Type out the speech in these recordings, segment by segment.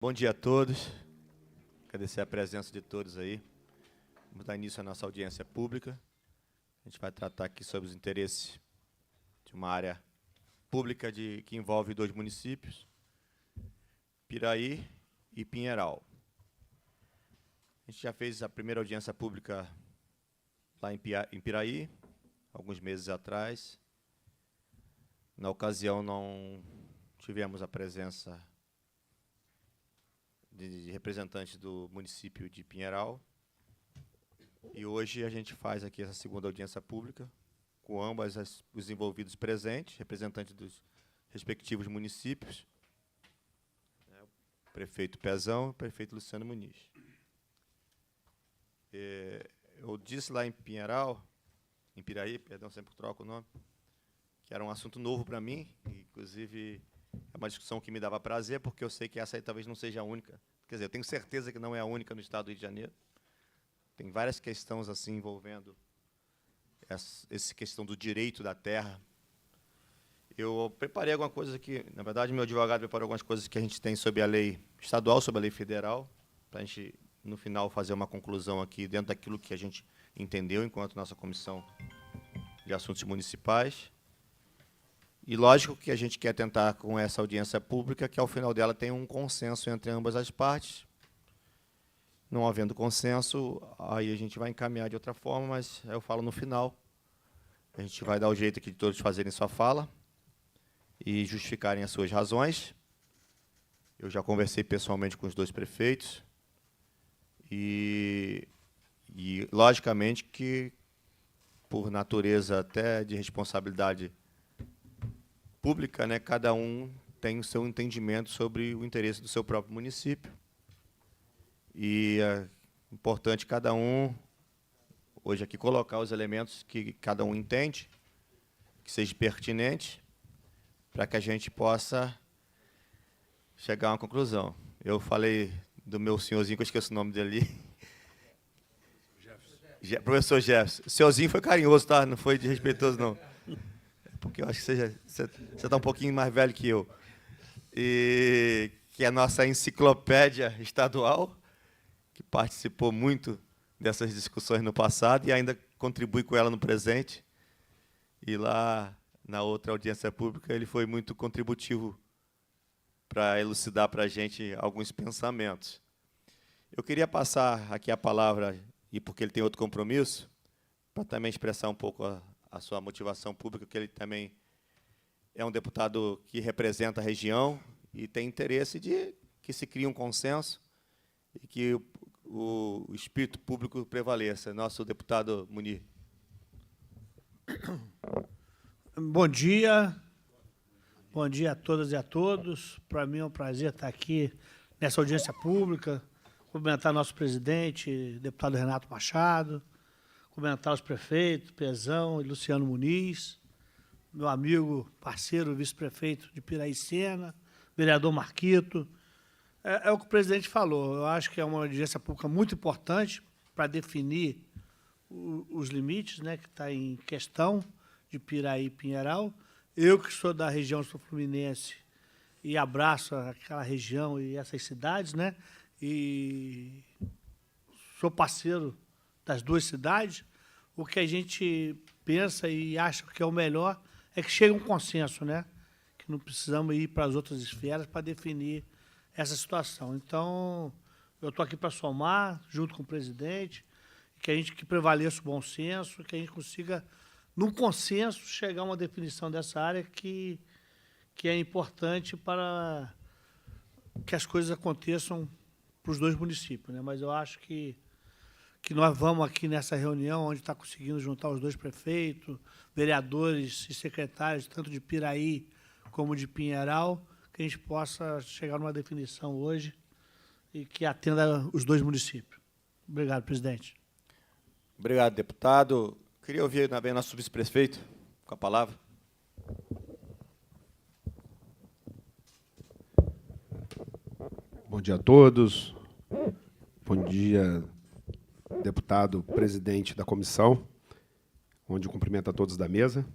Bom dia a todos. Agradecer a presença de todos aí. Vamos dar início à nossa audiência pública. A gente vai tratar aqui sobre os interesses de uma área pública que envolve 2 municípios, Piraí e Pinheiral. A gente já fez a primeira audiência pública lá em Piraí, alguns meses atrás. Na ocasião, não tivemos a presença de representantes do município de Pinheiral. E hoje a gente faz aqui essa segunda audiência pública, com ambos os envolvidos presentes, representantes dos respectivos municípios, o prefeito Pezão e o prefeito Luciano Muniz. Eu disse lá em Piraí, perdão, sempre troco o nome, que era um assunto novo para mim, inclusive é uma discussão que me dava prazer, porque eu sei que essa aí talvez não seja a única. Quer dizer, eu tenho certeza que não é a única no estado do Rio de Janeiro. Tem várias questões assim envolvendo essa questão do direito da terra. Eu preparei alguma coisa aqui, na verdade, meu advogado preparou algumas coisas que a gente tem sobre a lei estadual, sobre a lei federal, para a gente, no final, fazer uma conclusão aqui dentro daquilo que a gente entendeu enquanto nossa comissão de assuntos municipais. E lógico que a gente quer tentar, com essa audiência pública, que ao final dela tenha um consenso entre ambas as partes. Não havendo consenso, aí a gente vai encaminhar de outra forma, mas eu falo no final. A gente vai dar o jeito aqui de todos fazerem sua fala e justificarem as suas razões. Eu já conversei pessoalmente com os 2 prefeitos e logicamente, que, por natureza até de responsabilidade pública, né, cada um tem o seu entendimento sobre o interesse do seu próprio município. E é importante cada um, hoje aqui, colocar os elementos que cada um entende, que seja pertinente, para que a gente possa chegar a uma conclusão. Eu falei do meu senhorzinho, que eu esqueço o nome dele ali. Professor Jefferson. O senhorzinho foi carinhoso, tá? Não foi desrespeitoso, não. Porque eu acho que você está um pouquinho mais velho que eu. E que é a nossa enciclopédia estadual, que participou muito dessas discussões no passado e ainda contribui com ela no presente. E lá, na outra audiência pública, ele foi muito contributivo para elucidar para a gente alguns pensamentos. Eu queria passar aqui a palavra, e porque ele tem outro compromisso, para também expressar um pouco a sua motivação pública, que ele também é um deputado que representa a região e tem interesse de que se crie um consenso e que o espírito público prevaleça. Nosso deputado Muniz. Bom dia a todas e a todos. Para mim é um prazer estar aqui nessa audiência pública, cumprimentar nosso presidente, deputado Renato Machado, cumprimentar os prefeitos, Pezão e Luciano Muniz, meu amigo, parceiro, vice-prefeito de Piracema, vereador Marquito. É o que o presidente falou. Eu acho que é uma audiência pública muito importante para definir os limites, né, que está em questão de Piraí e Pinheiral. Eu, que sou da região sul-fluminense e abraço aquela região e essas cidades, né, e sou parceiro das 2 cidades, o que a gente pensa e acha que é o melhor é que chegue um consenso, né? Que não precisamos ir para as outras esferas para definir essa situação. Então, eu estou aqui para somar, junto com o presidente, que prevaleça o bom senso, que a gente consiga, num consenso, chegar a uma definição dessa área que é importante para que as coisas aconteçam para os 2 municípios, né? Mas eu acho que nós vamos aqui nessa reunião, onde está conseguindo juntar os 2 prefeitos, vereadores e secretários, tanto de Piraí como de Pinheiral, que a gente possa chegar numa definição hoje e que atenda os 2 municípios. Obrigado, presidente. Obrigado, deputado. Queria ouvir também nosso vice-prefeito com a palavra. Bom dia a todos. Bom dia, deputado presidente da comissão, onde cumprimento a todos da mesa.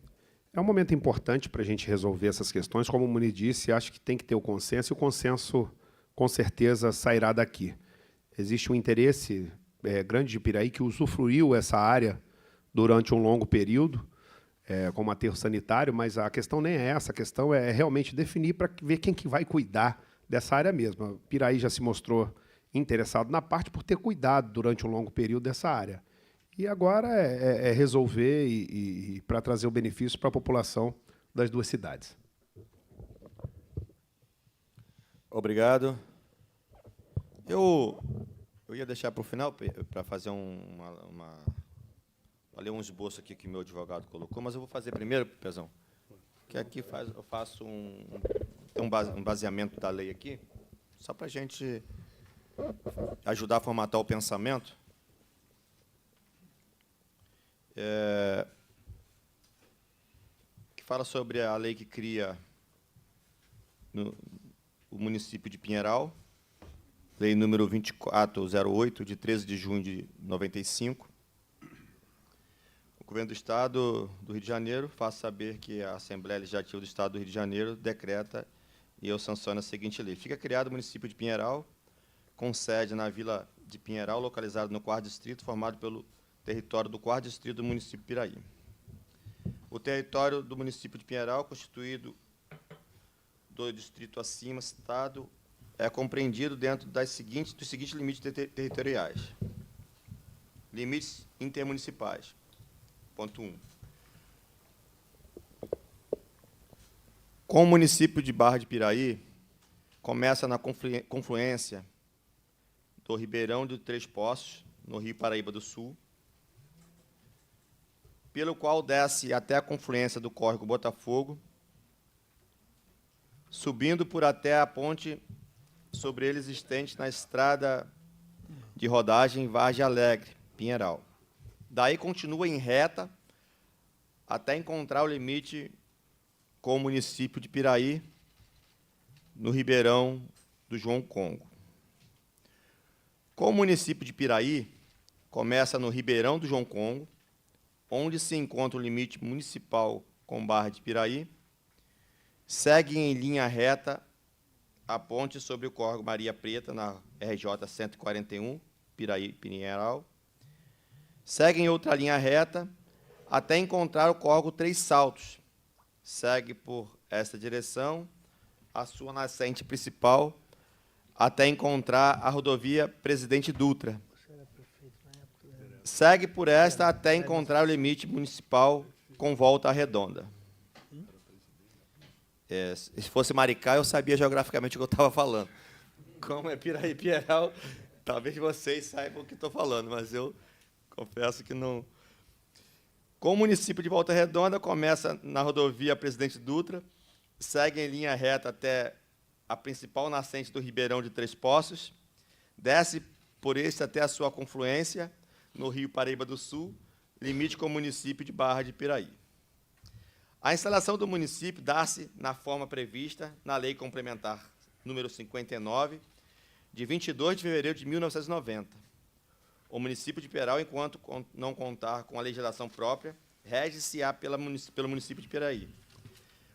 É um momento importante para a gente resolver essas questões. Como o Muniz disse, acho que tem que ter o consenso, e o consenso com certeza sairá daqui. Existe um interesse grande de Piraí que usufruiu essa área durante um longo período, como aterro sanitário, mas a questão nem é essa, a questão é realmente definir para ver quem que vai cuidar dessa área mesmo. Piraí já se mostrou interessado na parte por ter cuidado durante um longo período dessa área. E agora é resolver e para trazer o benefício para a população das duas cidades. Obrigado. Eu ia deixar para o final para fazer ler um esboço aqui que meu advogado colocou, mas eu vou fazer primeiro, Pezão, que aqui eu faço um baseamento da lei aqui, só para a gente ajudar a formatar o pensamento. Que fala sobre a lei que cria o município de Pinheiral, lei número 2408, de 13 de junho de 95. O Governo do Estado do Rio de Janeiro faz saber que a Assembleia Legislativa do Estado do Rio de Janeiro decreta e eu sanciono a seguinte lei. Fica criado o município de Pinheiral, com sede na Vila de Pinheiral, localizado no 4º Distrito, formado pelo território do 4º Distrito do município de Piraí. O território do município de Pinheiral, constituído do distrito acima citado, é compreendido dentro dos seguintes limites territoriais. Limites intermunicipais. Ponto 1. Com o município de Barra de Piraí, começa na confluência do Ribeirão de Três Poços, no Rio Paraíba do Sul, pelo qual desce até a confluência do córrego Botafogo, subindo por até a ponte sobre ele existente na estrada de rodagem Vargem Alegre, Pinheiral. Daí continua em reta até encontrar o limite com o município de Piraí, no Ribeirão do João Congo. Com o município de Piraí, começa no Ribeirão do João Congo, onde se encontra o limite municipal com Barra de Piraí, segue em linha reta a ponte sobre o córrego Maria Preta, na RJ 141, Piraí-Pinheiral, segue em outra linha reta até encontrar o córrego Três Saltos, segue por esta direção a sua nascente principal até encontrar a rodovia Presidente Dutra. Segue por esta até encontrar o limite municipal com Volta Redonda. Se fosse Maricá, eu sabia geograficamente o que eu estava falando. Como é Piraí e Pinheiral, talvez vocês saibam o que estou falando, mas eu confesso que não. Com o município de Volta Redonda, começa na rodovia Presidente Dutra, segue em linha reta até a principal nascente do Ribeirão de Três Poços, desce por este até a sua confluência, no Rio Paraíba do Sul, limite com o município de Barra de Piraí. A instalação do município dá-se na forma prevista na Lei Complementar número 59, de 22 de fevereiro de 1990. O município de Pinheiral, enquanto não contar com a legislação própria, rege-se-á pelo município de Piraí,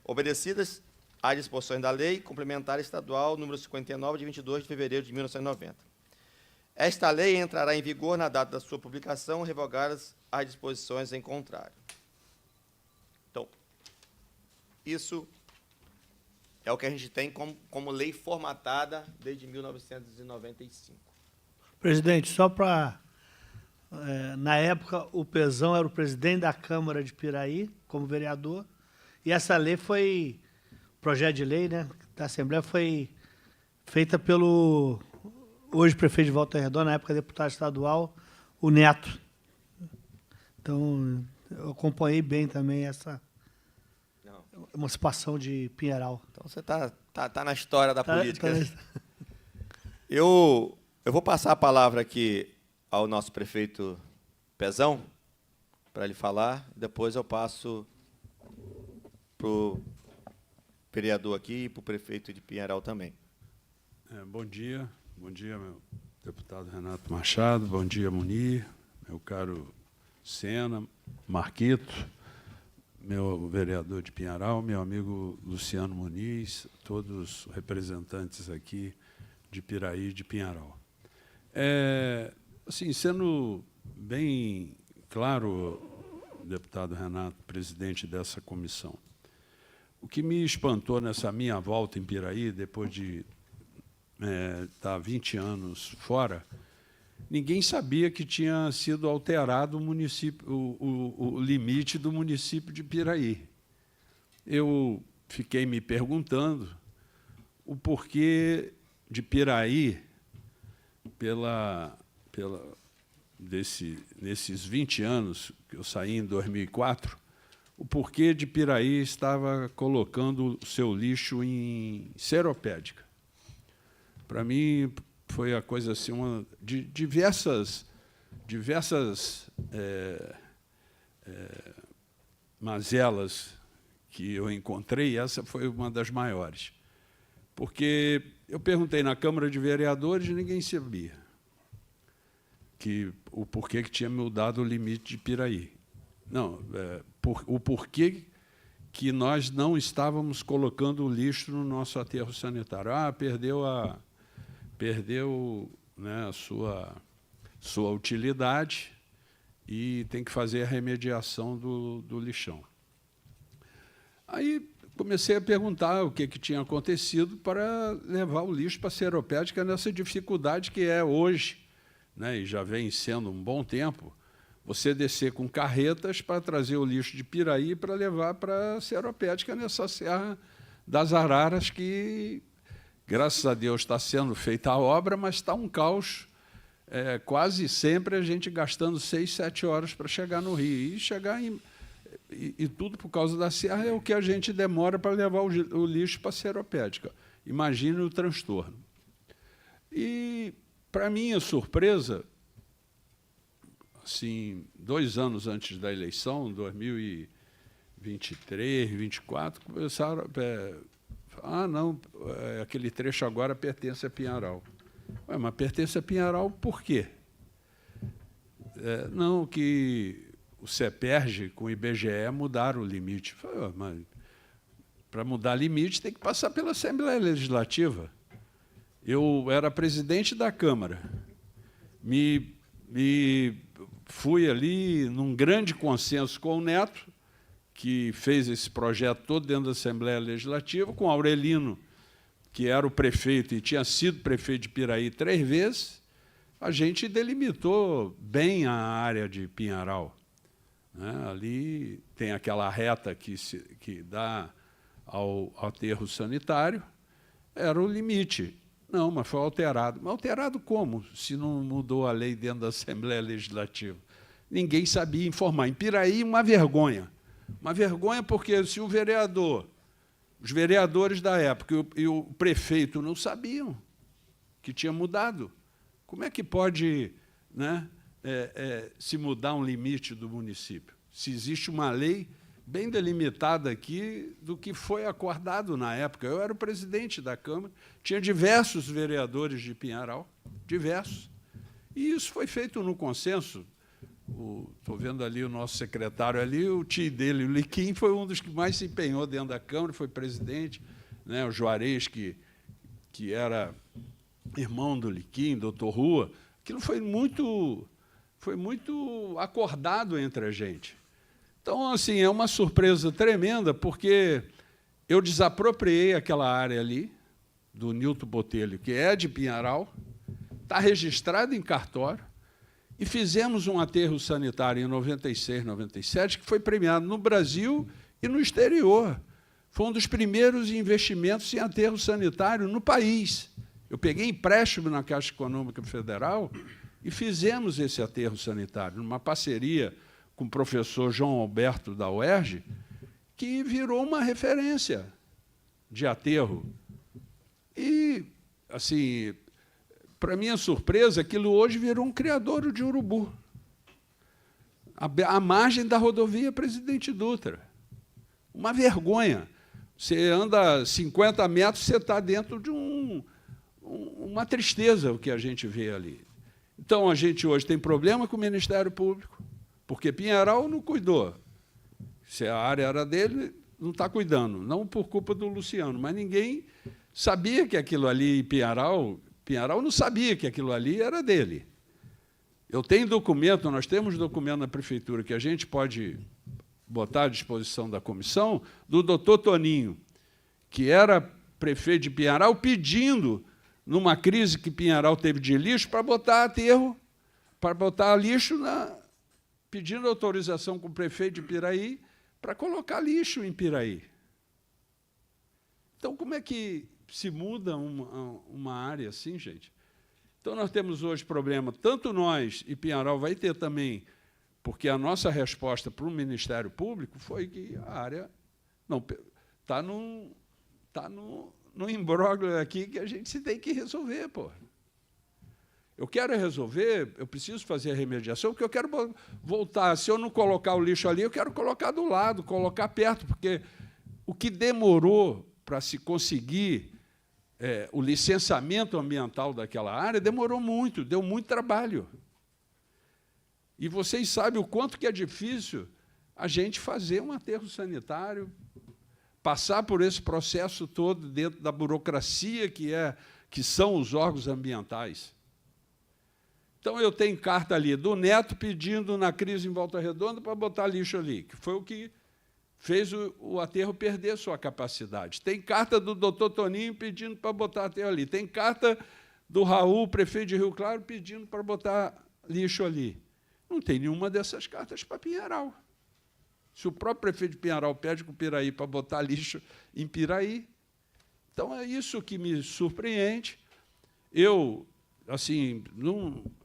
obedecidas às disposições da Lei Complementar Estadual número 59, de 22 de fevereiro de 1990. Esta lei entrará em vigor na data da sua publicação, revogadas as disposições em contrário. Então, isso é o que a gente tem como lei formatada desde 1995. Presidente, só para... na época, o Pezão era o presidente da Câmara de Piraí, como vereador, e essa lei foi, projeto de lei, né, da Assembleia, foi feita pelo, hoje, prefeito de Volta Redonda, na época, deputado estadual, o Neto. Então, eu acompanhei bem também essa emancipação de Pinheiral. Então, você tá na história da política. Eu vou passar a palavra aqui ao nosso prefeito Pezão, para ele falar, depois eu passo para o vereador aqui e para o prefeito de Pinheiral também. Bom dia, meu deputado Renato Machado, bom dia, Munir, meu caro Sena, Marquito, meu vereador de Pinheiral, meu amigo Luciano Muniz, todos os representantes aqui de Piraí e de Pinheiral. Assim, sendo bem claro, deputado Renato, presidente dessa comissão, o que me espantou nessa minha volta em Piraí, depois de estar 20 anos fora, ninguém sabia que tinha sido alterado o limite do município de Piraí. Eu fiquei me perguntando o porquê de Piraí, nesses 20 anos, que eu saí em 2004, o porquê de Piraí estava colocando o seu lixo em seropédica. Para mim, foi a coisa assim, de diversas mazelas que eu encontrei, essa foi uma das maiores. Porque eu perguntei na Câmara de Vereadores e ninguém sabia o porquê que tinha mudado o limite de Piraí. Não, o porquê que nós não estávamos colocando o lixo no nosso aterro sanitário. Perdeu, né, a sua utilidade e tem que fazer a remediação do lixão. Aí comecei a perguntar o que tinha acontecido para levar o lixo para a seropédica nessa dificuldade que é hoje, né, e já vem sendo um bom tempo, você descer com carretas para trazer o lixo de Piraí para levar para a seropédica nessa Serra das Araras, que, graças a Deus, está sendo feita a obra, mas está um caos. Quase sempre a gente gastando 6, 7 horas para chegar no Rio. E tudo por causa da serra é o que a gente demora para levar o lixo para a seropédica. Imagine o transtorno. E, para minha surpresa, assim, 2 anos antes da eleição, 2023, 2024, começaram a não, aquele trecho agora pertence a Pinheiral. Ué, mas pertence a Pinheiral por quê? Não, que o CEPERJ com o IBGE mudaram o limite. Falei, mas para mudar limite tem que passar pela Assembleia Legislativa. Eu era presidente da Câmara. Fui ali num grande consenso com o Neto, que fez esse projeto todo dentro da Assembleia Legislativa, com Aurelino, que era o prefeito e tinha sido prefeito de Piraí 3 vezes, a gente delimitou bem a área de Pinheiral. Ali tem aquela reta que dá ao aterro sanitário, era o limite. Não, mas foi alterado. Mas alterado como, se não mudou a lei dentro da Assembleia Legislativa? Ninguém sabia informar. Em Piraí, uma vergonha. Uma vergonha porque se os vereadores da época e o prefeito não sabiam que tinha mudado. Como é que pode, né, se mudar um limite do município? Se existe uma lei bem delimitada aqui do que foi acordado na época. Eu era o presidente da Câmara, tinha diversos vereadores de Pinheiral, diversos. E isso foi feito no consenso. Estou vendo ali o nosso secretário ali, o tio dele, o Liquim, foi um dos que mais se empenhou dentro da Câmara, foi presidente, né, o Juarez, que era irmão do Liquim, doutor Rua. Aquilo foi muito acordado entre a gente. Então, assim, é uma surpresa tremenda, porque eu desapropriei aquela área ali, do Nilton Botelho, que é de Pinheiral, está registrado em cartório, e fizemos um aterro sanitário em 96, 97, que foi premiado no Brasil e no exterior. Foi um dos primeiros investimentos em aterro sanitário no país. Eu peguei empréstimo na Caixa Econômica Federal e fizemos esse aterro sanitário, numa parceria com o professor João Alberto da UERJ, que virou uma referência de aterro. E, assim, para minha surpresa, aquilo hoje virou um criadouro de urubu. À margem da rodovia Presidente Dutra. Uma vergonha. Você anda 50 metros, você está dentro de uma tristeza, o que a gente vê ali. Então, a gente hoje tem problema com o Ministério Público, porque Pinheiral não cuidou. Se a área era dele, não está cuidando. Não por culpa do Luciano, mas ninguém sabia que aquilo ali em Pinheiral Pinheiral não sabia que aquilo ali era dele. Eu tenho documento, nós temos documento na prefeitura que a gente pode botar à disposição da comissão, do doutor Toninho, que era prefeito de Pinheiral, pedindo, numa crise que Pinheiral teve de lixo, para botar aterro, para botar lixo, pedindo autorização com o prefeito de Piraí para colocar lixo em Piraí. Então, como é que se muda uma área assim, gente? Então, nós temos hoje problema, tanto nós e Pinheiral vai ter também, porque a nossa resposta para o Ministério Público foi que a área não está num imbróglio aqui que a gente se tem que resolver, pô. Eu quero resolver, eu preciso fazer a remediação, porque eu quero voltar. Se eu não colocar o lixo ali, eu quero colocar do lado, colocar perto, porque o que demorou para se conseguir o licenciamento ambiental daquela área demorou muito, deu muito trabalho. E vocês sabem o quanto que é difícil a gente fazer um aterro sanitário, passar por esse processo todo dentro da burocracia que são os órgãos ambientais. Então, eu tenho carta ali do Neto pedindo, na crise em Volta Redonda, para botar lixo ali, que foi o que fez o aterro perder sua capacidade. Tem carta do doutor Toninho pedindo para botar aterro ali. Tem carta do Raul, prefeito de Rio Claro, pedindo para botar lixo ali. Não tem nenhuma dessas cartas para Pinheiral. Se o próprio prefeito de Pinheiral pede com o Piraí para botar lixo em Piraí. Então, é isso que me surpreende. Eu, assim,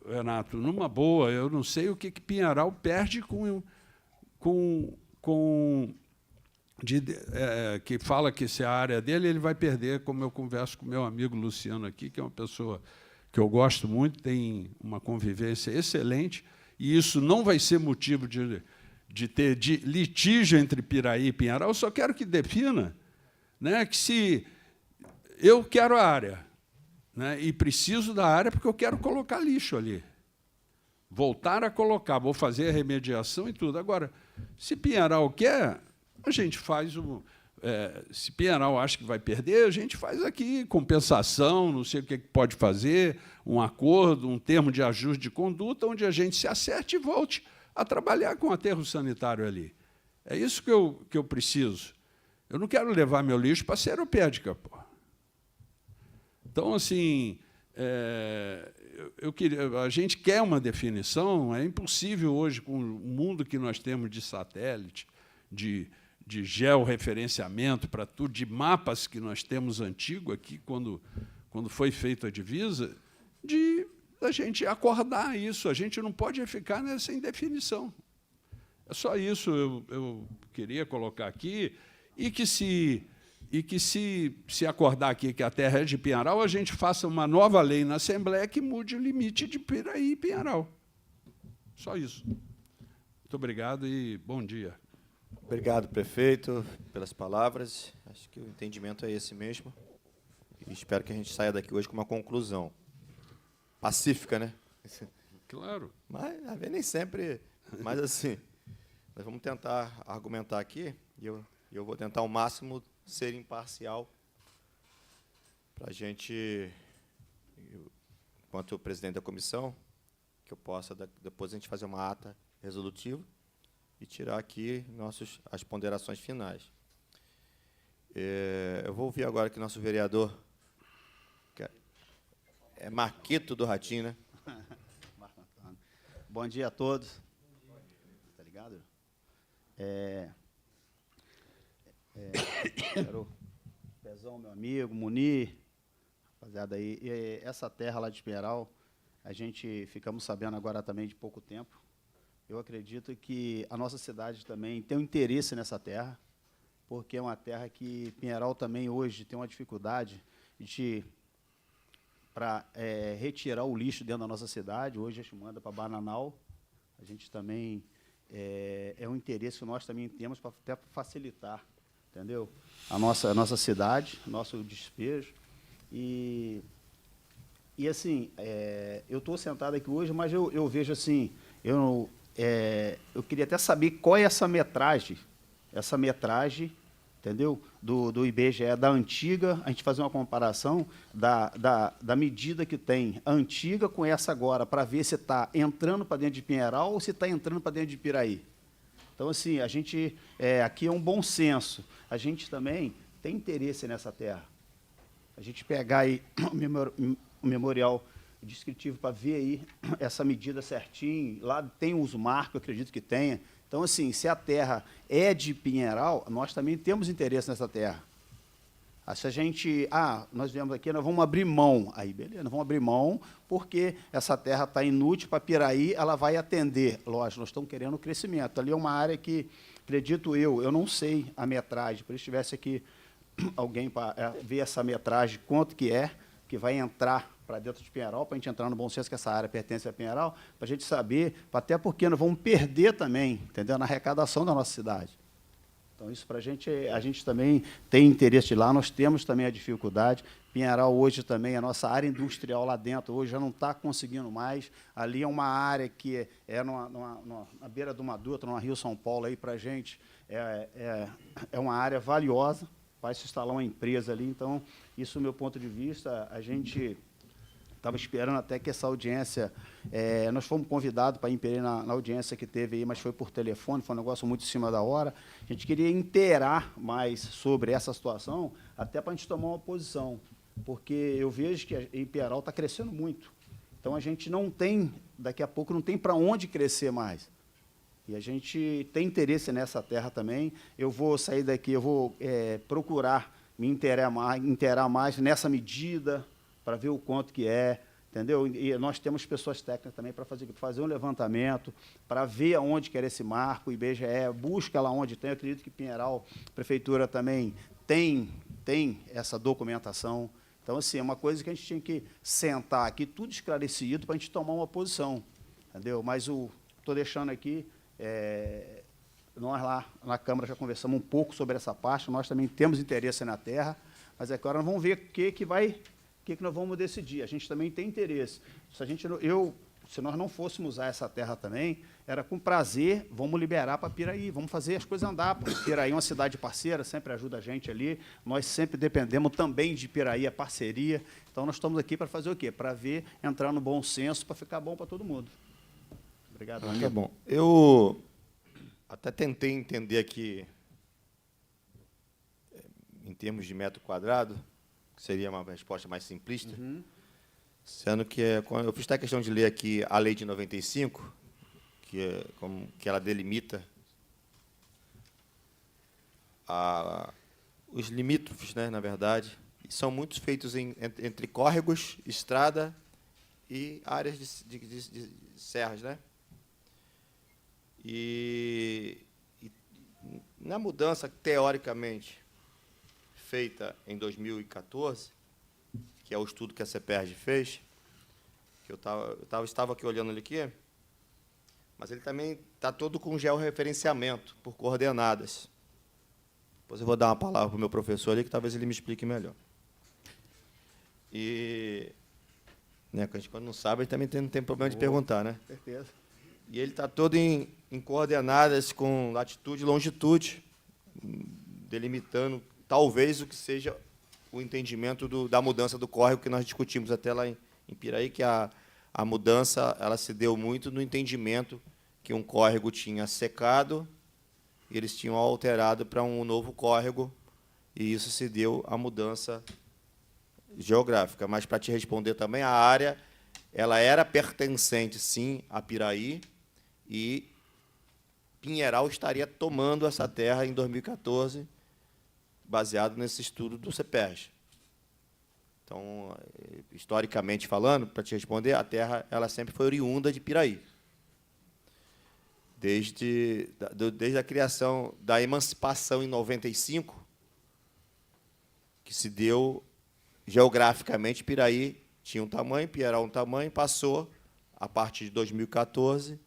Renato, numa boa, eu não sei o que Pinheiral perde que fala que se a área dele, ele vai perder, como eu converso com meu amigo Luciano aqui, que é uma pessoa que eu gosto muito, tem uma convivência excelente, e isso não vai ser motivo de litígio entre Piraí e Pinheiral. Eu só quero que defina, né, que se eu quero a área, né, e preciso da área porque eu quero colocar lixo ali, voltar a colocar, vou fazer a remediação e tudo. Agora, se Pinheiral quer, a gente faz se Pinheiral acha que vai perder, a gente faz aqui compensação, não sei o que pode fazer, um acordo, um termo de ajuste de conduta, onde a gente se acerte e volte a trabalhar com aterro sanitário ali. É isso que eu preciso. Eu não quero levar meu lixo para a Seropédica, pô. Então, assim, a gente quer uma definição, é impossível hoje, com o mundo que nós temos de satélite, de georreferenciamento para tudo, de mapas que nós temos antigo aqui, quando foi feita a divisa, a gente acordar isso. A gente não pode ficar nessa indefinição. É só isso eu queria colocar aqui, e que se acordar aqui que a terra é de Pinheiral, a gente faça uma nova lei na Assembleia que mude o limite de Piraí e Pinheiral. Só isso. Muito obrigado e bom dia. Obrigado, prefeito, pelas palavras. Acho que o entendimento é esse mesmo. E espero que a gente saia daqui hoje com uma conclusão pacífica, né? Claro. Mas nem sempre. Mas, assim, nós vamos tentar argumentar aqui, e eu vou tentar ao máximo ser imparcial para a gente, enquanto presidente da comissão, que eu possa, depois a gente fazer uma ata resolutiva e tirar aqui as ponderações finais. Eu vou ouvir agora que nosso vereador, que é Marquito do Ratinho, né? Bom dia a todos. Tá ligado? Quero Pezão, meu amigo, Munir, rapaziada aí. Essa terra lá de Pinheiral, a gente ficamos sabendo agora também de pouco tempo. Eu acredito que a nossa cidade também tem um interesse nessa terra, porque é uma terra que Pinheiral também hoje tem uma dificuldade para retirar o lixo dentro da nossa cidade. Hoje a gente manda para Bananal. A gente também é um interesse que nós também temos para até facilitar, entendeu? A nossa cidade, nosso despejo. E assim, eu estou sentado aqui hoje, mas eu vejo assim, eu queria até saber qual é essa metragem, entendeu? Do IBGE, da antiga, a gente fazer uma comparação da medida que tem a antiga com essa agora, para ver se está entrando para dentro de Pinheiral ou se está entrando para dentro de Piraí. Então, assim, a gente, aqui é um bom senso. A gente também tem interesse nessa terra. A gente pegar aí o memorial descritivo para ver aí essa medida certinho, lá tem uso marco, eu acredito que tenha. Então, assim, se a terra é de Pinheiral, nós também temos interesse nessa terra. Se a gente, nós viemos aqui, nós vamos abrir mão. Aí, beleza, nós vamos abrir mão, porque essa terra está inútil para Piraí, ela vai atender. Lógico, nós estamos querendo crescimento. Ali é uma área que, acredito eu não sei a metragem, por isso tivesse aqui alguém para ver essa metragem, quanto que vai entrar para dentro de Pinheiral, para a gente entrar no bom senso que essa área pertence a Pinheiral, para a gente saber, até porque nós vamos perder também, entendeu? Na arrecadação da nossa cidade. Então, isso para a gente também tem interesse lá, nós temos também a dificuldade. Pinheiral hoje também, a nossa área industrial lá dentro, hoje já não está conseguindo mais. Ali é uma área que na beira de uma dutra, no Rio São Paulo, aí para a gente é uma área valiosa, vai se instalar uma empresa ali. Então, isso, do meu ponto de vista, a gente estava esperando até que essa audiência, nós fomos convidados para ir na audiência que teve aí, mas foi por telefone, foi um negócio muito em cima da hora. A gente queria inteirar mais sobre essa situação, até para a gente tomar uma posição, porque eu vejo que em Pinheiral está crescendo muito. Então, a gente não tem, daqui a pouco, não tem para onde crescer mais. E a gente tem interesse nessa terra também. Eu vou sair daqui, eu vou procurar me inteirar mais nessa medida, para ver o quanto que é, entendeu? E nós temos pessoas técnicas também para fazer um levantamento, para ver aonde que era esse marco, o IBGE busca lá onde tem. Eu acredito que Pinheiral, a Prefeitura também tem essa documentação. Então, assim, é uma coisa que a gente tinha que sentar aqui, tudo esclarecido, para a gente tomar uma posição, entendeu? Mas estou deixando aqui, nós lá na Câmara já conversamos um pouco sobre essa parte, nós também temos interesse na terra, mas agora nós vamos ver o que nós vamos decidir. A gente também tem interesse. Se nós não fôssemos usar essa terra também, era com prazer, vamos liberar para Piraí, vamos fazer as coisas andar. Piraí é uma cidade parceira, sempre ajuda a gente ali, nós sempre dependemos também de Piraí, a parceria. Então, nós estamos aqui para fazer o quê? Para ver, entrar no bom senso, para ficar bom para todo mundo. Obrigado, amigo. Tá bom. Eu até tentei entender aqui, em termos de metro quadrado, que seria uma resposta mais simplista, sendo que eu fiz até a questão de ler aqui a lei de 95, que ela delimita os limítrofes, né, na verdade, e são muitos feitos entre córregos, estrada e áreas de serras, né? E na mudança, teoricamente, feita em 2014, que é o estudo que a CEPERJ fez, que eu estava aqui olhando ele aqui, mas ele também está todo com georreferenciamento, por coordenadas. Depois eu vou dar uma palavra para o meu professor ali, que talvez ele me explique melhor. E, né, quando não sabe, ele também não tem problema de perguntar, né? Certeza. E ele está todo em coordenadas com latitude e longitude, delimitando talvez o que seja o entendimento da mudança do córrego que nós discutimos até lá em Piraí, que a mudança ela se deu muito no entendimento que um córrego tinha secado e eles tinham alterado para um novo córrego, e isso se deu a mudança geográfica. Mas, para te responder também, a área ela era pertencente, sim, a Piraí, e Pinheiral estaria tomando essa terra em 2014, baseado nesse estudo do CEPERJ. Então, historicamente falando, para te responder, a terra ela sempre foi oriunda de Piraí. Desde a criação da emancipação em 95, que se deu geograficamente, Piraí tinha um tamanho, Pinheiral um tamanho, passou, a partir de 2014,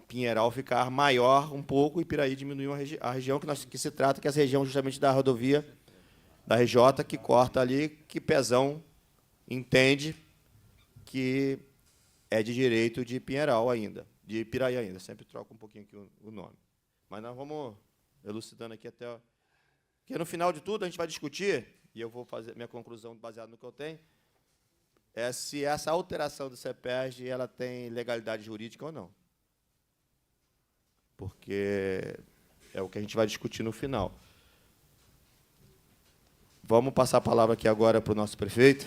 Pinheiral ficar maior um pouco e Piraí diminuiu a região que se trata, que é a região justamente da rodovia da RJ, que corta ali, que Pezão entende que é de direito de Pinheiral ainda, de Piraí ainda, sempre troca um pouquinho aqui o nome. Mas nós vamos elucidando aqui até... Porque no final de tudo a gente vai discutir, e eu vou fazer minha conclusão baseada no que eu tenho, é se essa alteração do CEPERJ ela tem legalidade jurídica ou não. Porque é o que a gente vai discutir no final. Vamos passar a palavra aqui agora para o nosso prefeito,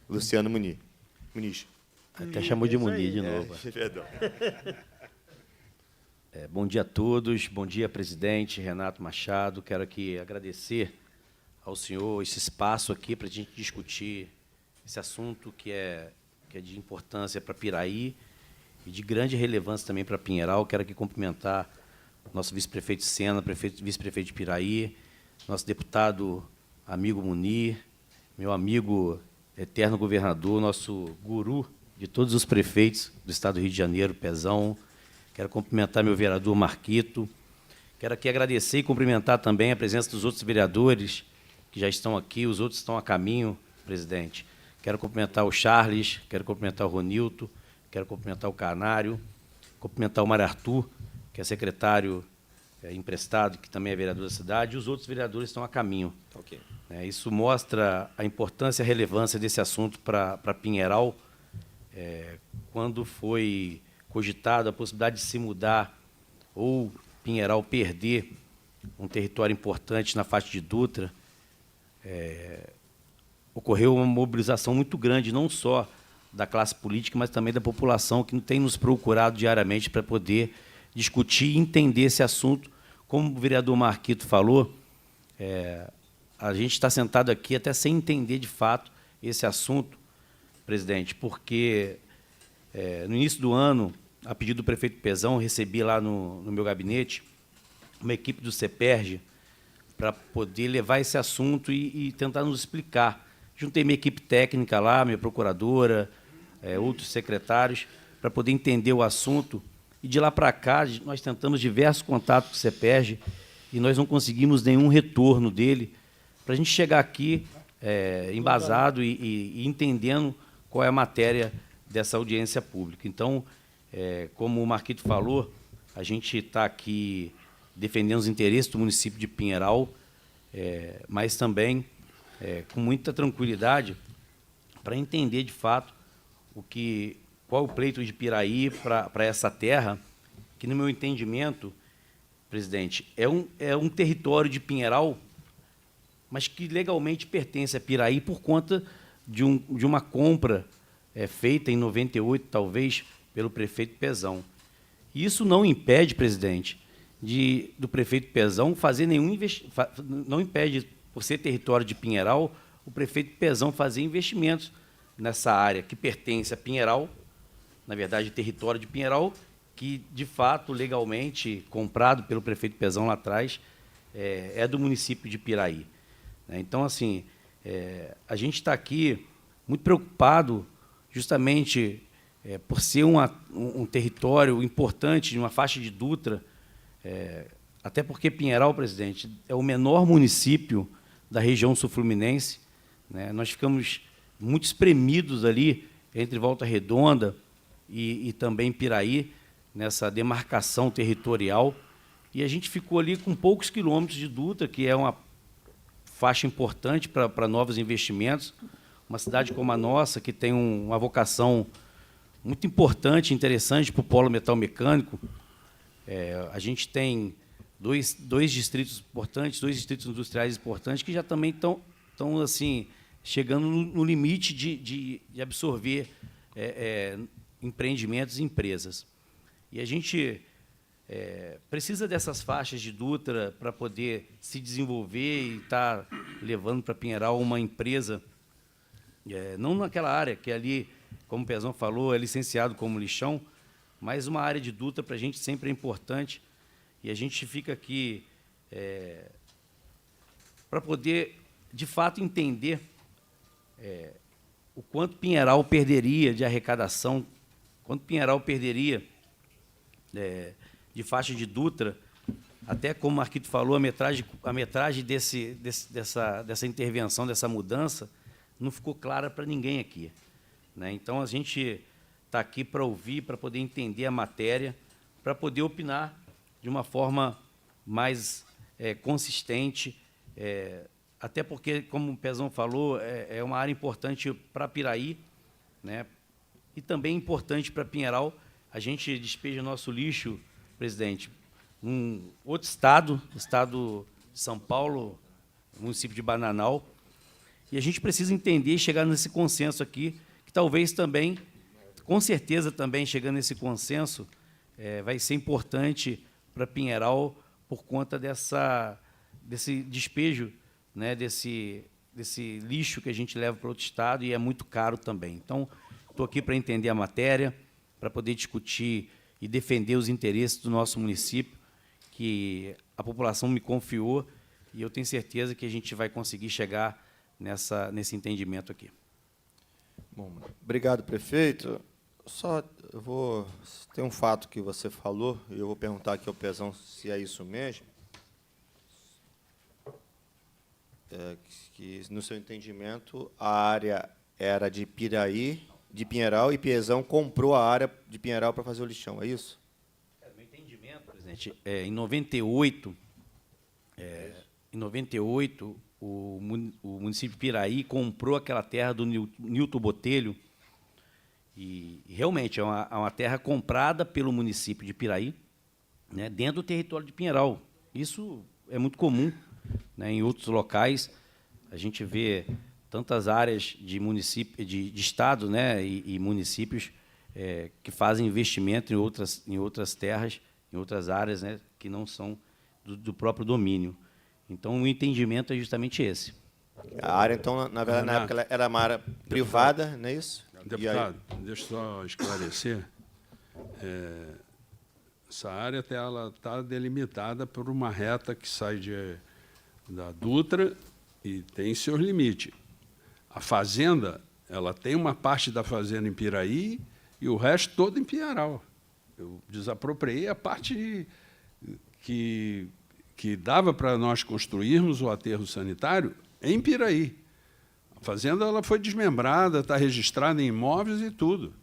Luciano Muniz. Até chamou de Muniz de novo. Perdão. Bom dia a todos, bom dia, presidente Renato Machado. Quero aqui agradecer ao senhor esse espaço aqui para a gente discutir esse assunto que é de importância para Piraí e de grande relevância também para Pinheiral. Quero aqui cumprimentar nosso vice-prefeito Sena, vice-prefeito de Piraí, nosso deputado amigo Munir, meu amigo eterno governador, nosso guru de todos os prefeitos do estado do Rio de Janeiro, Pezão. Quero cumprimentar meu vereador Marquito. Quero aqui agradecer e cumprimentar também a presença dos outros vereadores que já estão aqui, os outros estão a caminho, presidente. Quero cumprimentar o Charles, quero cumprimentar o Ronilton, quero cumprimentar o Canário, cumprimentar o Mário Arthur, que é secretário emprestado, que também é vereador da cidade, e os outros vereadores estão a caminho. Okay. Isso mostra a importância e a relevância desse assunto para Pinheiral, quando foi cogitado a possibilidade de se mudar ou Pinheiral perder um território importante na faixa de Dutra, ocorreu uma mobilização muito grande, não só da classe política, mas também da população, que tem nos procurado diariamente para poder discutir e entender esse assunto. Como o vereador Marquito falou, a gente está sentado aqui até sem entender de fato esse assunto, presidente, porque no início do ano, a pedido do prefeito Pezão, recebi lá no meu gabinete uma equipe do CEPERJ para poder levar esse assunto e tentar nos explicar. Juntei minha equipe técnica lá, minha procuradora, outros secretários, para poder entender o assunto. E de lá para cá, nós tentamos diversos contatos com o CEPERJ e nós não conseguimos nenhum retorno dele para a gente chegar aqui embasado e entendendo qual é a matéria dessa audiência pública. Então, como o Marquito falou, a gente está aqui defendendo os interesses do município de Pinheiral, mas também com muita tranquilidade para entender, de fato, qual é o pleito de Piraí para essa terra, que, no meu entendimento, presidente, é um território de Pinheiral, mas que legalmente pertence a Piraí por conta de uma compra feita em 98, talvez, pelo prefeito Pezão. E isso não impede, presidente, do prefeito Pezão fazer nenhum investimento, não impede, por ser território de Pinheiral, o prefeito Pezão fazer investimentos nessa área que pertence a Pinheiral, na verdade, território de Pinheiral, que, de fato, legalmente comprado pelo prefeito Pezão lá atrás, é do município de Piraí. Então, assim, a gente está aqui muito preocupado justamente por ser um território importante, de uma faixa de Dutra, até porque Pinheiral, presidente, é o menor município da região sul-fluminense, né? Nós ficamos muito espremidos ali entre Volta Redonda e também Piraí, nessa demarcação territorial, e a gente ficou ali com poucos quilômetros de Dutra, que é uma faixa importante para novos investimentos. Uma cidade como a nossa, que tem uma vocação muito importante, interessante para o polo metal mecânico. A gente tem dois distritos importantes, dois distritos industriais importantes, que já também estão assim, chegando no limite de absorver empreendimentos e empresas. E a gente precisa dessas faixas de Dutra para poder se desenvolver e estar levando para Pinheiral uma empresa, não naquela área, que ali, como o Pezão falou, é licenciado como lixão, mas uma área de Dutra para a gente sempre é importante, e a gente fica aqui para poder, de fato, entender o quanto Pinheiral perderia de arrecadação, quanto Pinheiral perderia de faixa de Dutra, até como o Marquito falou, a metragem dessa intervenção, dessa mudança, não ficou clara para ninguém aqui, né? Então, a gente está aqui para ouvir, para poder entender a matéria, para poder opinar de uma forma mais consistente, até porque, como o Pezão falou, é uma área importante para Piraí, né? E também importante para Pinheiral. A gente despeja nosso lixo, presidente, num outro estado, estado de São Paulo, município de Bananal, e a gente precisa entender e chegar nesse consenso aqui, que talvez também, com certeza também, chegando nesse consenso, vai ser importante para Pinheiral por conta desse despejo, né, desse lixo que a gente leva para outro estado, e é muito caro também. Então, estou aqui para entender a matéria, para poder discutir e defender os interesses do nosso município, que a população me confiou, e eu tenho certeza que a gente vai conseguir chegar nesse entendimento aqui. Bom, obrigado, prefeito. Tem um fato que você falou, e eu vou perguntar aqui ao Pezão se é isso mesmo. Que, no seu entendimento, a área era de Piraí, de Pinheiral, e Pezão comprou a área de Pinheiral para fazer o lixão, é isso? Meu entendimento, presidente, em 98, o município de Piraí comprou aquela terra do Nilton Botelho, e realmente é uma terra comprada pelo município de Piraí, né, dentro do território de Pinheiral. Isso é muito comum, né, em outros locais. A gente vê tantas áreas de município, de estado, né, e municípios que fazem investimento em outras terras, em outras áreas, né, que não são do próprio domínio. Então, o entendimento é justamente esse. A área, então, na verdade, na época, ela era uma área privada, não é isso? Deputado, deixa eu só esclarecer. Essa área está delimitada por uma reta que sai da Dutra e tem seus limites. A fazenda, ela tem uma parte da fazenda em Piraí e o resto todo em Pinheiral. Eu desapropriei a parte que dava para nós construirmos o aterro sanitário em Piraí. A fazenda ela foi desmembrada, está registrada em imóveis e tudo.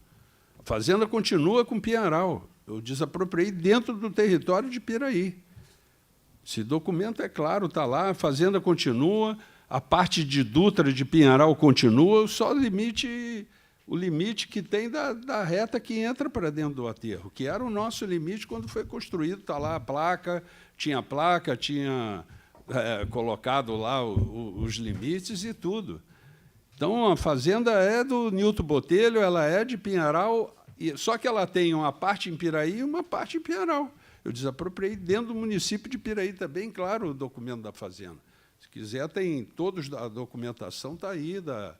A fazenda continua com Pinheiral. Eu desapropriei dentro do território de Piraí. Esse documento é claro, está lá, a fazenda continua, a parte de Dutra de Pinheiral continua, só o limite que tem da reta que entra para dentro do aterro, que era o nosso limite quando foi construído, está lá a placa, tinha colocado lá os limites e tudo. Então, a fazenda é do Nilton Botelho, ela é de Pinheiral, só que ela tem uma parte em Piraí e uma parte em Pinheiral. Eu desapropriei dentro do município de Piraí, está bem claro o documento da fazenda. Se quiser, tem todos, a documentação está aí, da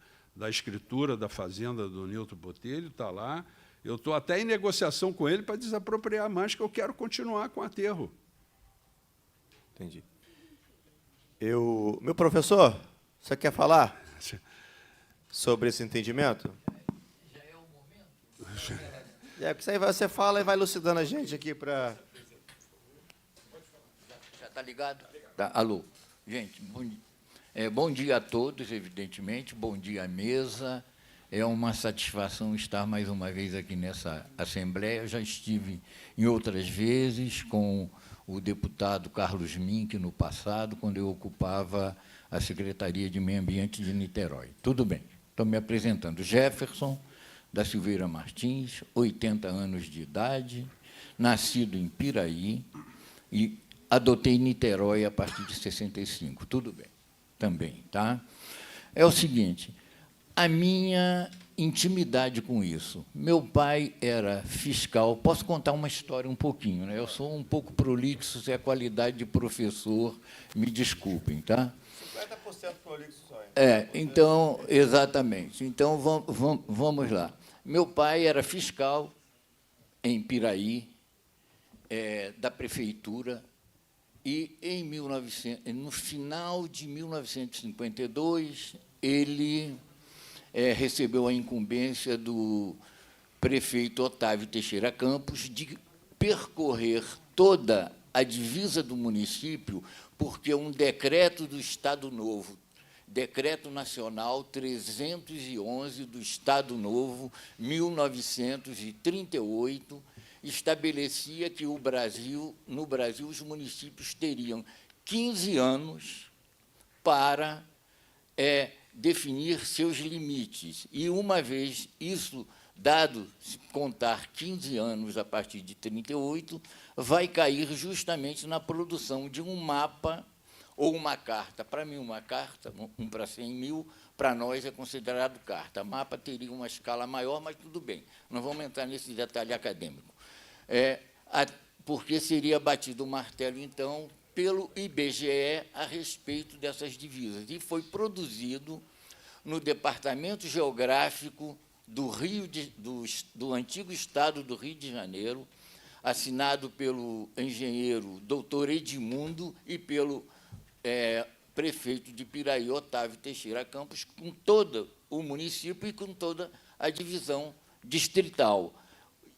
escritura da fazenda do Nilton Botelho, está lá. Eu estou até em negociação com ele para desapropriar mais, que eu quero continuar com o aterro. Entendi. Meu professor, você quer falar sobre esse entendimento? Já é o momento? Porque aí você fala e vai elucidando a gente aqui para... Já está ligado? Tá. Alô. Gente, bom dia a todos, evidentemente. Bom dia à mesa. É uma satisfação estar mais uma vez aqui nessa Assembleia. Eu já estive em outras vezes com o deputado Carlos Mink no passado, quando eu ocupava a Secretaria de Meio Ambiente de Niterói. Tudo bem. Estou me apresentando. Jefferson da Silveira Martins, 80 anos de idade, nascido em Piraí e adotei Niterói a partir de 65. Tudo bem. Também, tá? É o seguinte, a minha intimidade com isso. Meu pai era fiscal. Posso contar uma história um pouquinho, né? Eu sou um pouco prolixo, se é qualidade de professor, me desculpem, tá? 50% prolixo só. Então, exatamente. Então, vamos lá. Meu pai era fiscal em Piraí, da prefeitura, e, no final de 1952, ele recebeu a incumbência do prefeito Otávio Teixeira Campos de percorrer toda a divisa do município, porque um decreto do Estado Novo, Decreto Nacional 311 do Estado Novo, 1938, estabelecia que no Brasil, os municípios teriam 15 anos para definir seus limites. E, uma vez isso dado, se contar 15 anos a partir de 38, vai cair justamente na produção de um mapa ou uma carta. Para mim, uma carta, 1 para 100 mil, para nós é considerado carta. Mapa teria uma escala maior, mas tudo bem, não vamos entrar nesse detalhe acadêmico. Porque seria batido o martelo, então, pelo IBGE a respeito dessas divisas. E foi produzido no Departamento Geográfico do antigo Estado do Rio de Janeiro, assinado pelo engenheiro doutor Edmundo e pelo prefeito de Piraí, Otávio Teixeira Campos, com todo o município e com toda a divisão distrital.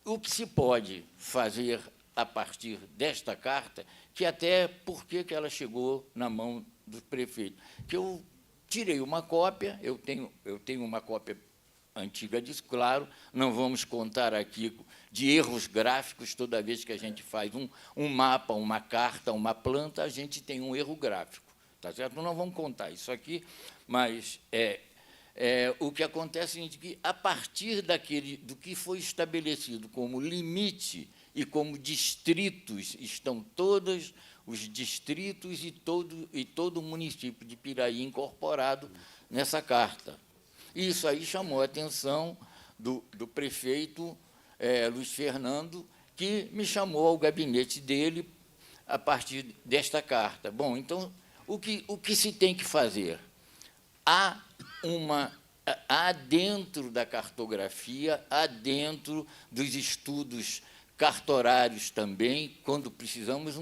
O que se pode fazer a partir desta carta, que até por que ela chegou na mão do prefeito, que eu tirei uma cópia, eu tenho uma cópia antiga disso, claro, não vamos contar aqui de erros gráficos, toda vez que a gente faz um mapa, uma carta, uma planta, a gente tem um erro gráfico, tá certo? Não vamos contar isso aqui, mas o que acontece é que, a partir do que foi estabelecido como limite e como distritos, estão todos os distritos e todo o município de Piraí incorporado nessa carta. Isso aí chamou a atenção do prefeito Luiz Fernando, que me chamou ao gabinete dele a partir desta carta. Bom, então, o que se tem que fazer? Há dentro da cartografia, há dentro dos estudos cartorários também, quando precisamos,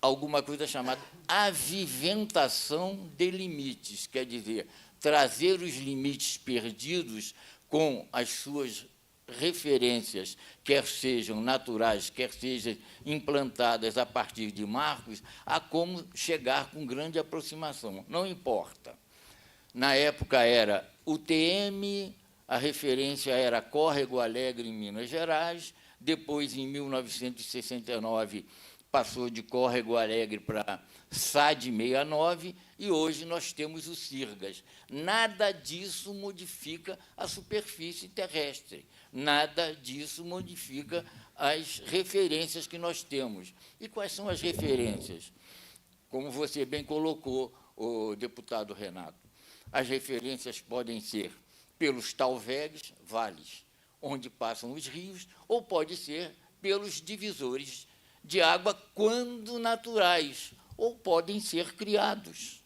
alguma coisa chamada aviventação de limites, quer dizer, trazer os limites perdidos com as suas referências, quer sejam naturais, quer sejam implantadas a partir de marcos, a como chegar com grande aproximação. Não importa. Na época era UTM, a referência era Córrego Alegre, em Minas Gerais, depois, em 1969, passou de Córrego Alegre para SAD 69, e hoje nós temos o Sirgas. Nada disso modifica a superfície terrestre, nada disso modifica as referências que nós temos. E quais são as referências? Como você bem colocou, o deputado Renato, as referências podem ser pelos talvegues, vales, onde passam os rios, ou pode ser pelos divisores de água, quando naturais, ou podem ser criados,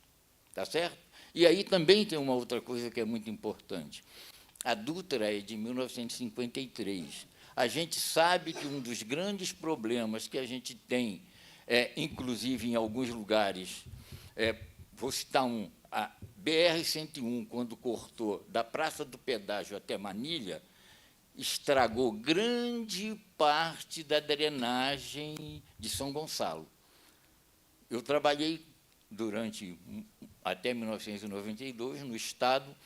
tá certo? E aí também tem uma outra coisa que é muito importante. A Dutra é de 1953. A gente sabe que um dos grandes problemas que a gente tem, inclusive em alguns lugares, vou citar a BR-101, quando cortou da Praça do Pedágio até Manilha, estragou grande parte da drenagem de São Gonçalo. Eu trabalhei até 1992 no Estado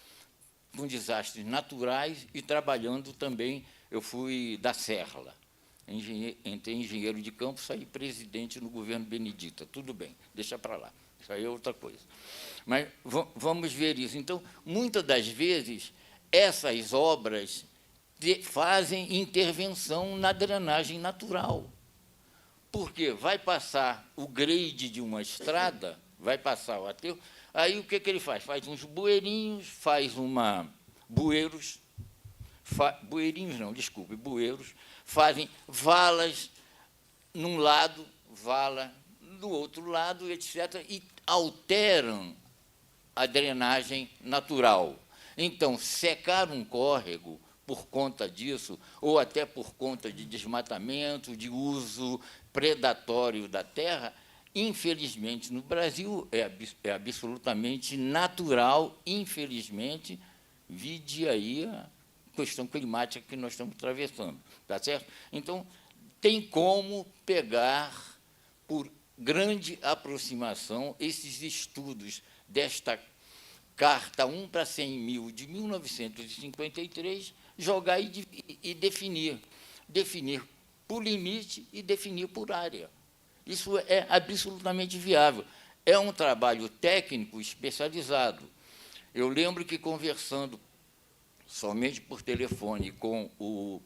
com desastres naturais e trabalhando também, eu fui da Serra. Entrei engenheiro de campo, saí presidente no governo Benedita. Tudo bem, deixa para lá. Isso aí é outra coisa. Mas vamos ver isso. Então, muitas das vezes, essas obras fazem intervenção na drenagem natural. Porque vai passar o grade de uma estrada, vai passar o aterro, aí o que ele faz? Faz uns bueirinhos, bueiros, fazem valas num lado, vala do outro lado, etc., e alteram a drenagem natural. Então, secar um córrego por conta disso, ou até por conta de desmatamento, de uso predatório da terra, infelizmente, no Brasil, é absolutamente natural, infelizmente, vide aí a questão climática que nós estamos atravessando, tá certo? Então, tem como pegar, por grande aproximação, esses estudos desta Carta 1 para 100 mil, de 1953, jogar e definir. Definir por limite e definir por área. Isso é absolutamente viável. É um trabalho técnico especializado. Eu lembro que, conversando somente por telefone com o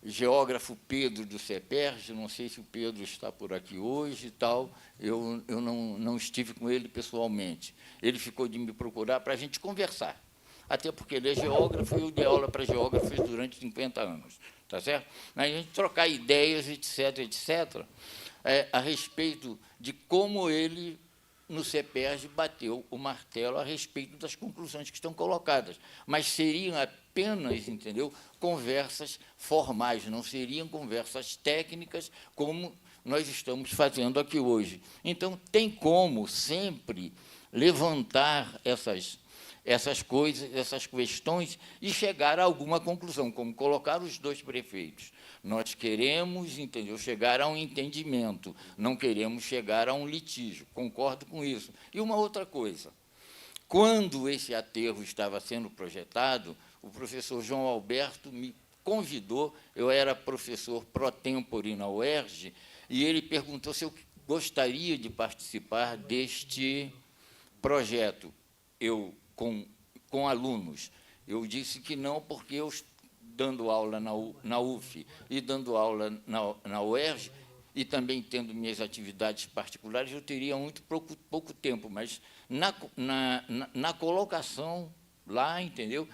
geógrafo Pedro do CEPERJ, não sei se o Pedro está por aqui hoje e tal, eu não estive com ele pessoalmente. Ele ficou de me procurar para a gente conversar, até porque ele é geógrafo e eu dei aula para geógrafos durante 50 anos, tá certo? A gente trocar ideias, etc., etc., a respeito de como ele, no CEPERJ, bateu o martelo a respeito das conclusões que estão colocadas. Mas seriam apenas, entendeu, conversas formais, não seriam conversas técnicas como nós estamos fazendo aqui hoje. Então, tem como sempre levantar essas coisas, essas questões e chegar a alguma conclusão, como colocar os dois prefeitos. Nós queremos, entendeu, chegar a um entendimento, não queremos chegar a um litígio. Concordo com isso. E uma outra coisa, quando esse aterro estava sendo projetado, o professor João Alberto me convidou, eu era professor pro tempore na UERJ, e ele perguntou se eu gostaria de participar deste projeto. Eu, com alunos, eu disse que não, porque eu, dando aula na UF e dando aula na UERJ, e também tendo minhas atividades particulares, eu teria muito pouco tempo, mas na colocação lá, entendeu,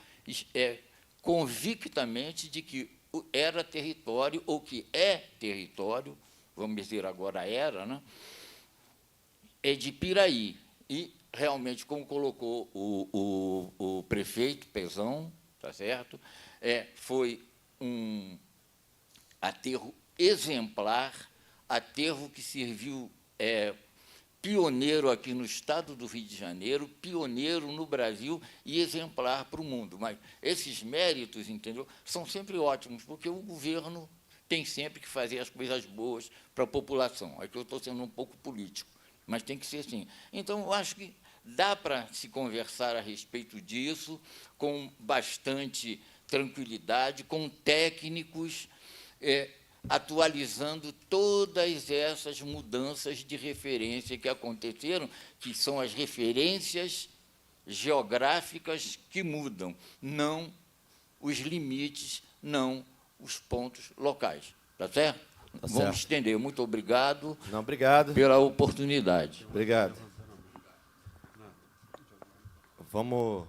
convictamente de que era território, ou que é território, vamos dizer agora era, né, é de Piraí. E, realmente, como colocou o prefeito Pezão, tá certo? Foi um aterro exemplar, aterro que serviu pioneiro aqui no estado do Rio de Janeiro, pioneiro no Brasil e exemplar para o mundo. Mas esses méritos, entendeu, são sempre ótimos, porque o governo tem sempre que fazer as coisas boas para a população. Aqui eu estou sendo um pouco político, mas tem que ser assim. Então, eu acho que dá para se conversar a respeito disso com bastante tranquilidade, com técnicos, atualizando todas essas mudanças de referência que aconteceram, que são as referências geográficas que mudam, não os limites, não os pontos locais. Tá certo? Tá Vamos certo. estender. Muito obrigado. Não, obrigado. Pela oportunidade. Obrigado. Vamos...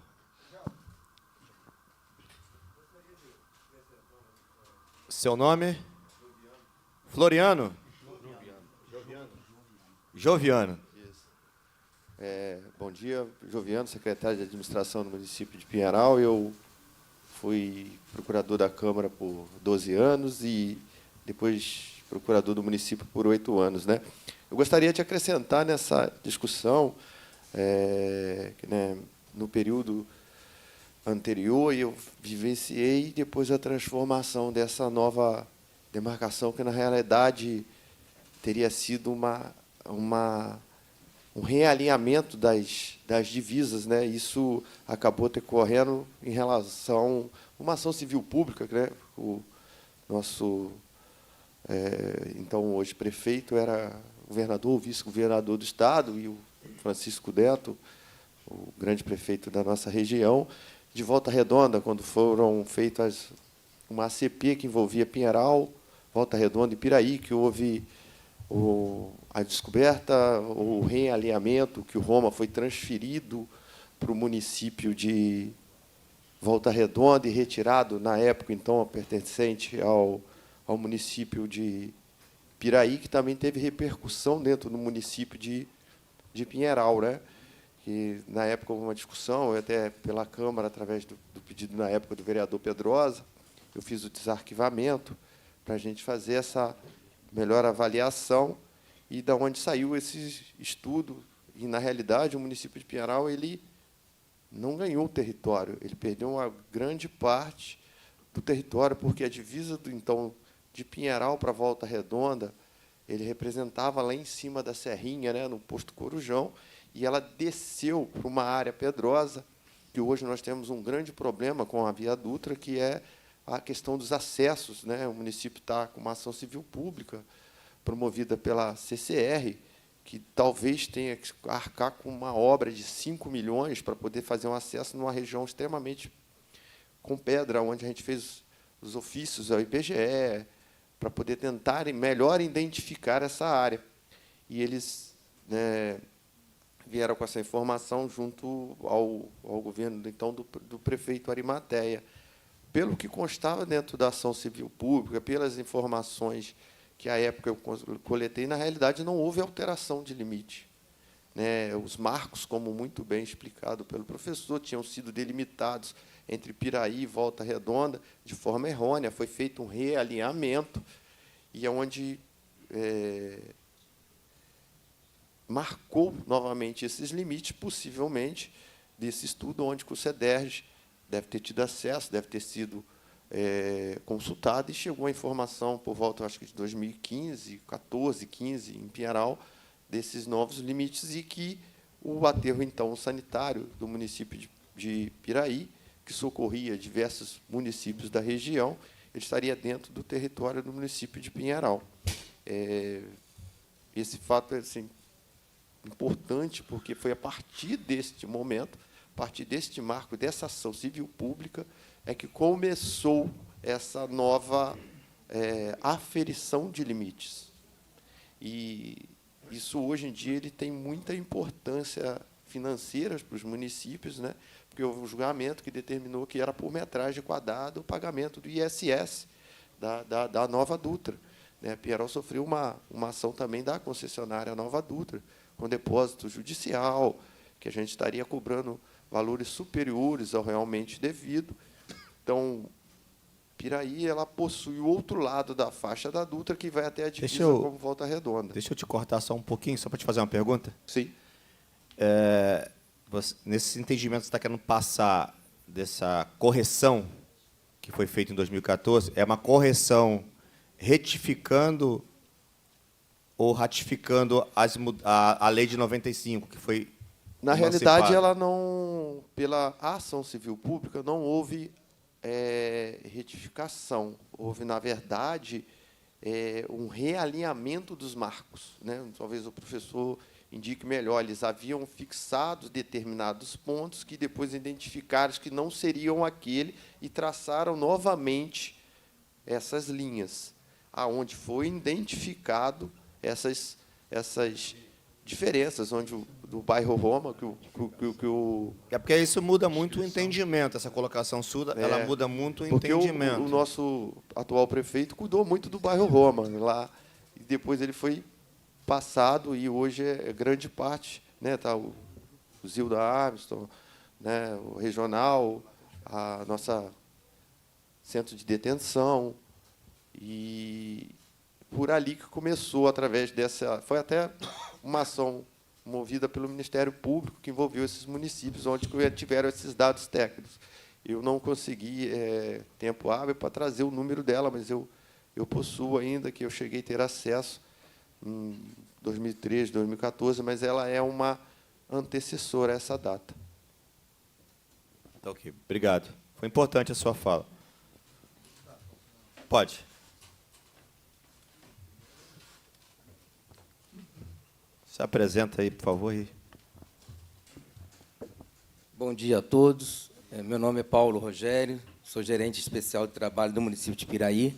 Seu nome? Floriano? Joviano. Bom dia, Joviano, secretário de Administração do município de Pinheiral. Eu fui procurador da Câmara por 12 anos e depois procurador do município por 8 anos, né? Eu gostaria de acrescentar nessa discussão, que, né, no período anterior eu vivenciei depois a transformação dessa nova demarcação, que na realidade teria sido um realinhamento das divisas, né? Isso acabou decorrendo em relação a uma ação civil pública, né? O nosso então hoje prefeito era governador, vice-governador do estado, e o Francisco Neto, o grande prefeito da nossa região, de Volta Redonda, quando foram feitas uma ACP que envolvia Pinheiral, Volta Redonda e Piraí, que houve a descoberta, o realinhamento, que o Roma foi transferido para o município de Volta Redonda e retirado, na época, então, pertencente ao município de Piraí, que também teve repercussão dentro do município de Pinheiral, né? Que, na época, houve uma discussão, até pela Câmara, através do pedido, na época, do vereador Pedrosa, eu fiz o desarquivamento para a gente fazer essa melhor avaliação e da onde saiu esse estudo. E, na realidade, o município de Pinheiral ele não ganhou o território, ele perdeu uma grande parte do território, porque a divisa então de Pinheiral para Volta Redonda, ele representava lá em cima da serrinha, né, no posto Corujão, e ela desceu para uma área pedrosa, que hoje nós temos um grande problema com a Via Dutra, que é a questão dos acessos, né? O município está com uma ação civil pública promovida pela CCR, que talvez tenha que arcar com uma obra de 5 milhões para poder fazer um acesso numa região extremamente com pedra, onde a gente fez os ofícios ao IBGE, para poder tentar melhor identificar essa área. E eles, né, vieram com essa informação junto ao governo, então, do prefeito Arimateia. Pelo que constava dentro da ação civil pública, pelas informações que, à época, eu coletei, na realidade, não houve alteração de limite, né? Os marcos, como muito bem explicado pelo professor, tinham sido delimitados entre Piraí e Volta Redonda de forma errônea. Foi feito um realinhamento, e é onde marcou novamente esses limites, possivelmente, desse estudo, onde o CEDERJ deve ter tido acesso, deve ter sido consultado, e chegou a informação por volta, acho que de 2015, 14, 15, em Pinheiral, desses novos limites, e que o aterro, então, sanitário do município de Piraí, que socorria diversos municípios da região, ele estaria dentro do território do município de Pinheiral. Esse fato é, assim, importante, porque foi a partir deste momento, a partir deste marco, dessa ação civil pública, é que começou essa nova aferição de limites. E isso, hoje em dia, ele tem muita importância financeira para os municípios, né? Porque houve um julgamento que determinou que era por metragem quadrada o pagamento do ISS da Nova Dutra, né? Pinheiral sofreu uma ação também da concessionária Nova Dutra, com depósito judicial, que a gente estaria cobrando valores superiores ao realmente devido. Então, Piraí, ela possui o outro lado da faixa da Dutra, que vai até a divisa como Volta Redonda. Deixa eu te cortar só um pouquinho, só para te fazer uma pergunta. Sim. Nesse entendimento, você está querendo passar dessa correção que foi feita em 2014, é uma correção retificando ou ratificando a lei de 95, que foi Na emancipada? realidade, ela não, pela ação civil pública, não houve retificação. Houve, na verdade, um realinhamento dos marcos, né? Talvez o professor indique melhor. Eles haviam fixado determinados pontos que depois identificaram que não seriam aquele e traçaram novamente essas linhas, aonde foi identificado essas diferenças, onde do bairro Roma, que o É porque isso muda muito o entendimento, essa colocação sua, ela muda muito o porque entendimento. o nosso atual prefeito cuidou muito do bairro Roma lá, e depois ele foi passado, e hoje é grande parte, né? Tá o Zilda Armstrong, né? O regional, a nossa centro de detenção, e por ali que começou, através dessa, foi até uma ação movida pelo Ministério Público, que envolveu esses municípios, onde tiveram esses dados técnicos. Eu não consegui tempo hábil para trazer o número dela, mas eu possuo ainda, que eu cheguei a ter acesso em 2013, 2014, mas ela é uma antecessora a essa data. Tá, ok, obrigado. Foi importante a sua fala. Pode. Se apresenta aí, por favor. Bom dia a todos. Meu nome é Paulo Rogério, sou gerente especial de trabalho do município de Piraí.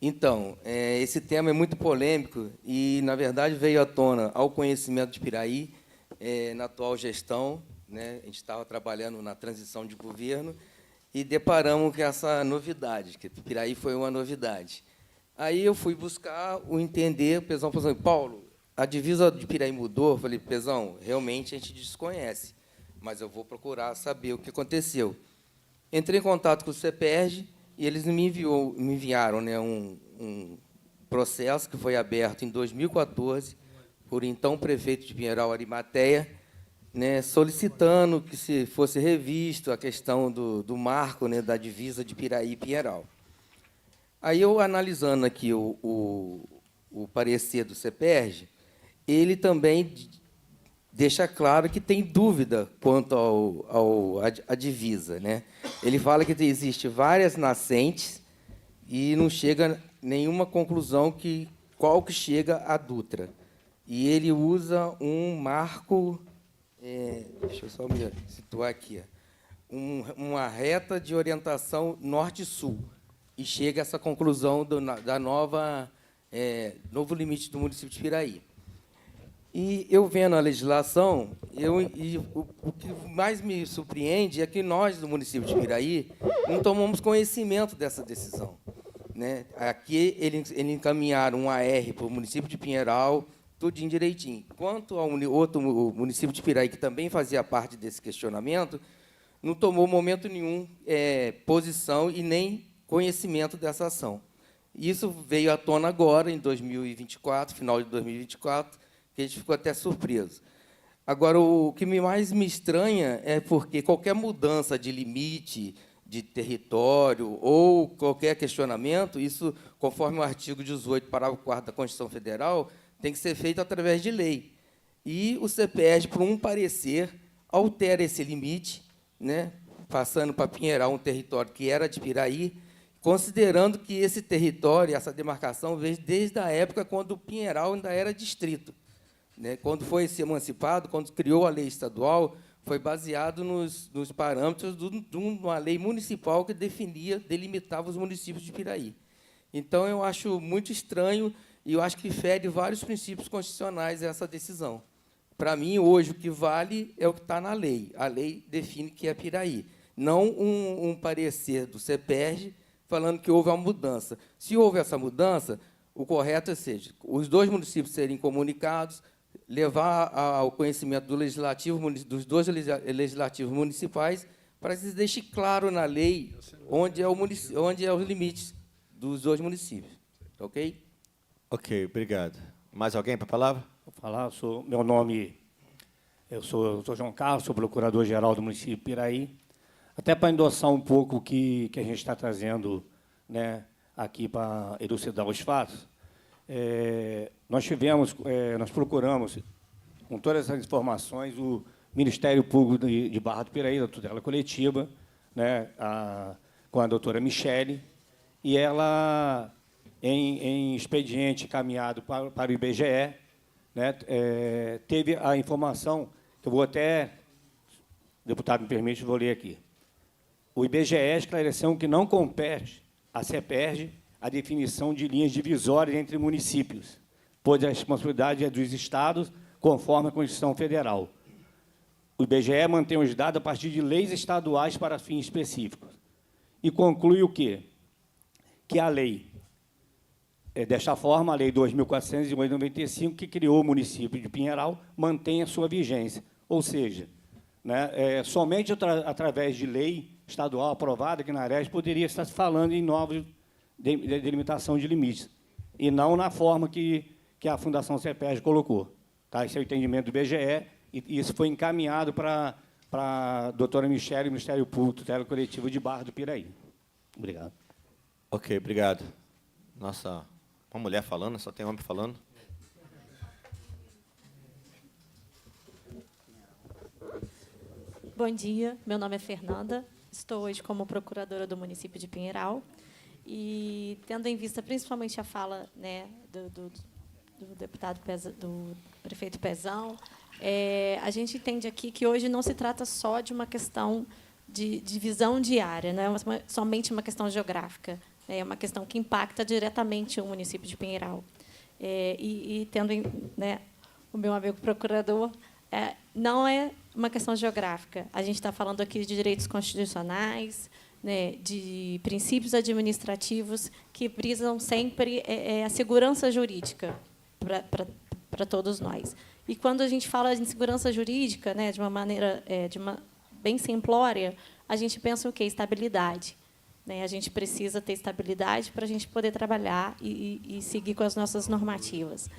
Então, esse tema é muito polêmico e, na verdade, veio à tona ao conhecimento de Piraí na atual gestão, né? A gente estava trabalhando na transição de governo e deparamos com essa novidade, que Piraí foi uma novidade. Aí eu fui buscar o entender, o Pezão falou assim, Paulo, a divisa de Piraí mudou. Eu falei, Pezão, realmente a gente desconhece, mas eu vou procurar saber o que aconteceu. Entrei em contato com o CEPERJ e eles me enviaram, né, um processo que foi aberto em 2014 por então prefeito de Pinheiral, Arimateia, né, solicitando que se fosse revisto a questão do marco, né, da divisa de Piraí e Pinheiral. Aí, eu analisando aqui o parecer do CEPERJ, ele também deixa claro que tem dúvida quanto à divisa, né? Ele fala que existe várias nascentes e não chega nenhuma conclusão qual que chega a Dutra. E ele usa um marco, deixa eu só me situar aqui, uma reta de orientação norte-sul, e chega a essa conclusão da novo limite do município de Piraí. E eu vendo a legislação, o que mais me surpreende é que nós, do município de Piraí, não tomamos conhecimento dessa decisão, né? Aqui, eles encaminharam um AR para o município de Pinheiral, tudinho direitinho. Quanto ao outro município de Piraí, que também fazia parte desse questionamento, não tomou momento nenhum posição e nem conhecimento dessa ação. Isso veio à tona agora, em 2024, final de 2024, que a gente ficou até surpreso. Agora, o que mais me estranha é porque qualquer mudança de limite de território ou qualquer questionamento, isso, conforme o artigo 18, parágrafo 4º da Constituição Federal, tem que ser feito através de lei. E o CEPERJ, por um parecer, altera esse limite, né, passando para Pinheiral, um território que era de Piraí, considerando que esse território, essa demarcação, veio desde a época quando o Pinheiral ainda era distrito, né? Quando foi se emancipado, quando criou a lei estadual, foi baseado nos parâmetros de uma lei municipal que delimitava os municípios de Piraí. Então, eu acho muito estranho e eu acho que fere vários princípios constitucionais essa decisão. Para mim, hoje, o que vale é o que está na lei. A lei define que é Piraí, não um parecer do CEPERJ falando que houve uma mudança. Se houve essa mudança, o correto é seja os dois municípios serem comunicados, levar ao conhecimento do legislativo, dos dois legislativos municipais, para que se deixe claro na lei onde é os limites dos dois municípios. Ok? Ok, obrigado. Mais alguém para a palavra? Vou falar, eu sou João Carlos, sou procurador-geral do município de Piraí. Até para endossar um pouco o que a gente está trazendo, né, aqui para elucidar os fatos, nós procuramos, com todas essas informações, o Ministério Público de Barra do Piraí, da tutela coletiva, né, com a doutora Michele, e ela, em expediente encaminhado para o IBGE, né, teve a informação, que eu vou até, deputado me permite, vou ler aqui. O IBGE esclareceu que não compete à CEPERJ a definição de linhas divisórias entre municípios, pois a responsabilidade é dos estados, conforme a Constituição Federal. O IBGE mantém os dados a partir de leis estaduais para fins específicos. E conclui o quê? Que a lei, desta forma, a Lei 2.495, que criou o município de Pinheiral, mantém a sua vigência. Ou seja, né, somente através de lei estadual aprovada, que na ARES poderia estar se falando em novos delimitação de limites, e não na forma que a Fundação CEPERJ colocou. Tá? Esse é o entendimento do IBGE, e isso foi encaminhado para a doutora Michele, Ministério Público, tutela coletiva de Barra do Piraí. Obrigado. Ok, obrigado. Nossa, uma mulher falando, só tem homem falando. Bom dia, meu nome é Fernanda, estou hoje como procuradora do município de Pinheiral e, tendo em vista principalmente a fala, né, do deputado do prefeito Pezão, a gente entende aqui que hoje não se trata só de uma questão de divisão de área, não é somente uma questão geográfica, é uma questão que impacta diretamente o município de Pinheiral. Tendo, né, o meu amigo procurador, não é uma questão geográfica. A gente está falando aqui de direitos constitucionais, né, de princípios administrativos que prisam sempre a segurança jurídica para todos nós. E quando a gente fala de segurança jurídica, né, de uma maneira bem simplória, a gente pensa o quê? Estabilidade. Né? A gente precisa ter estabilidade para a gente poder trabalhar e seguir com as nossas normativas.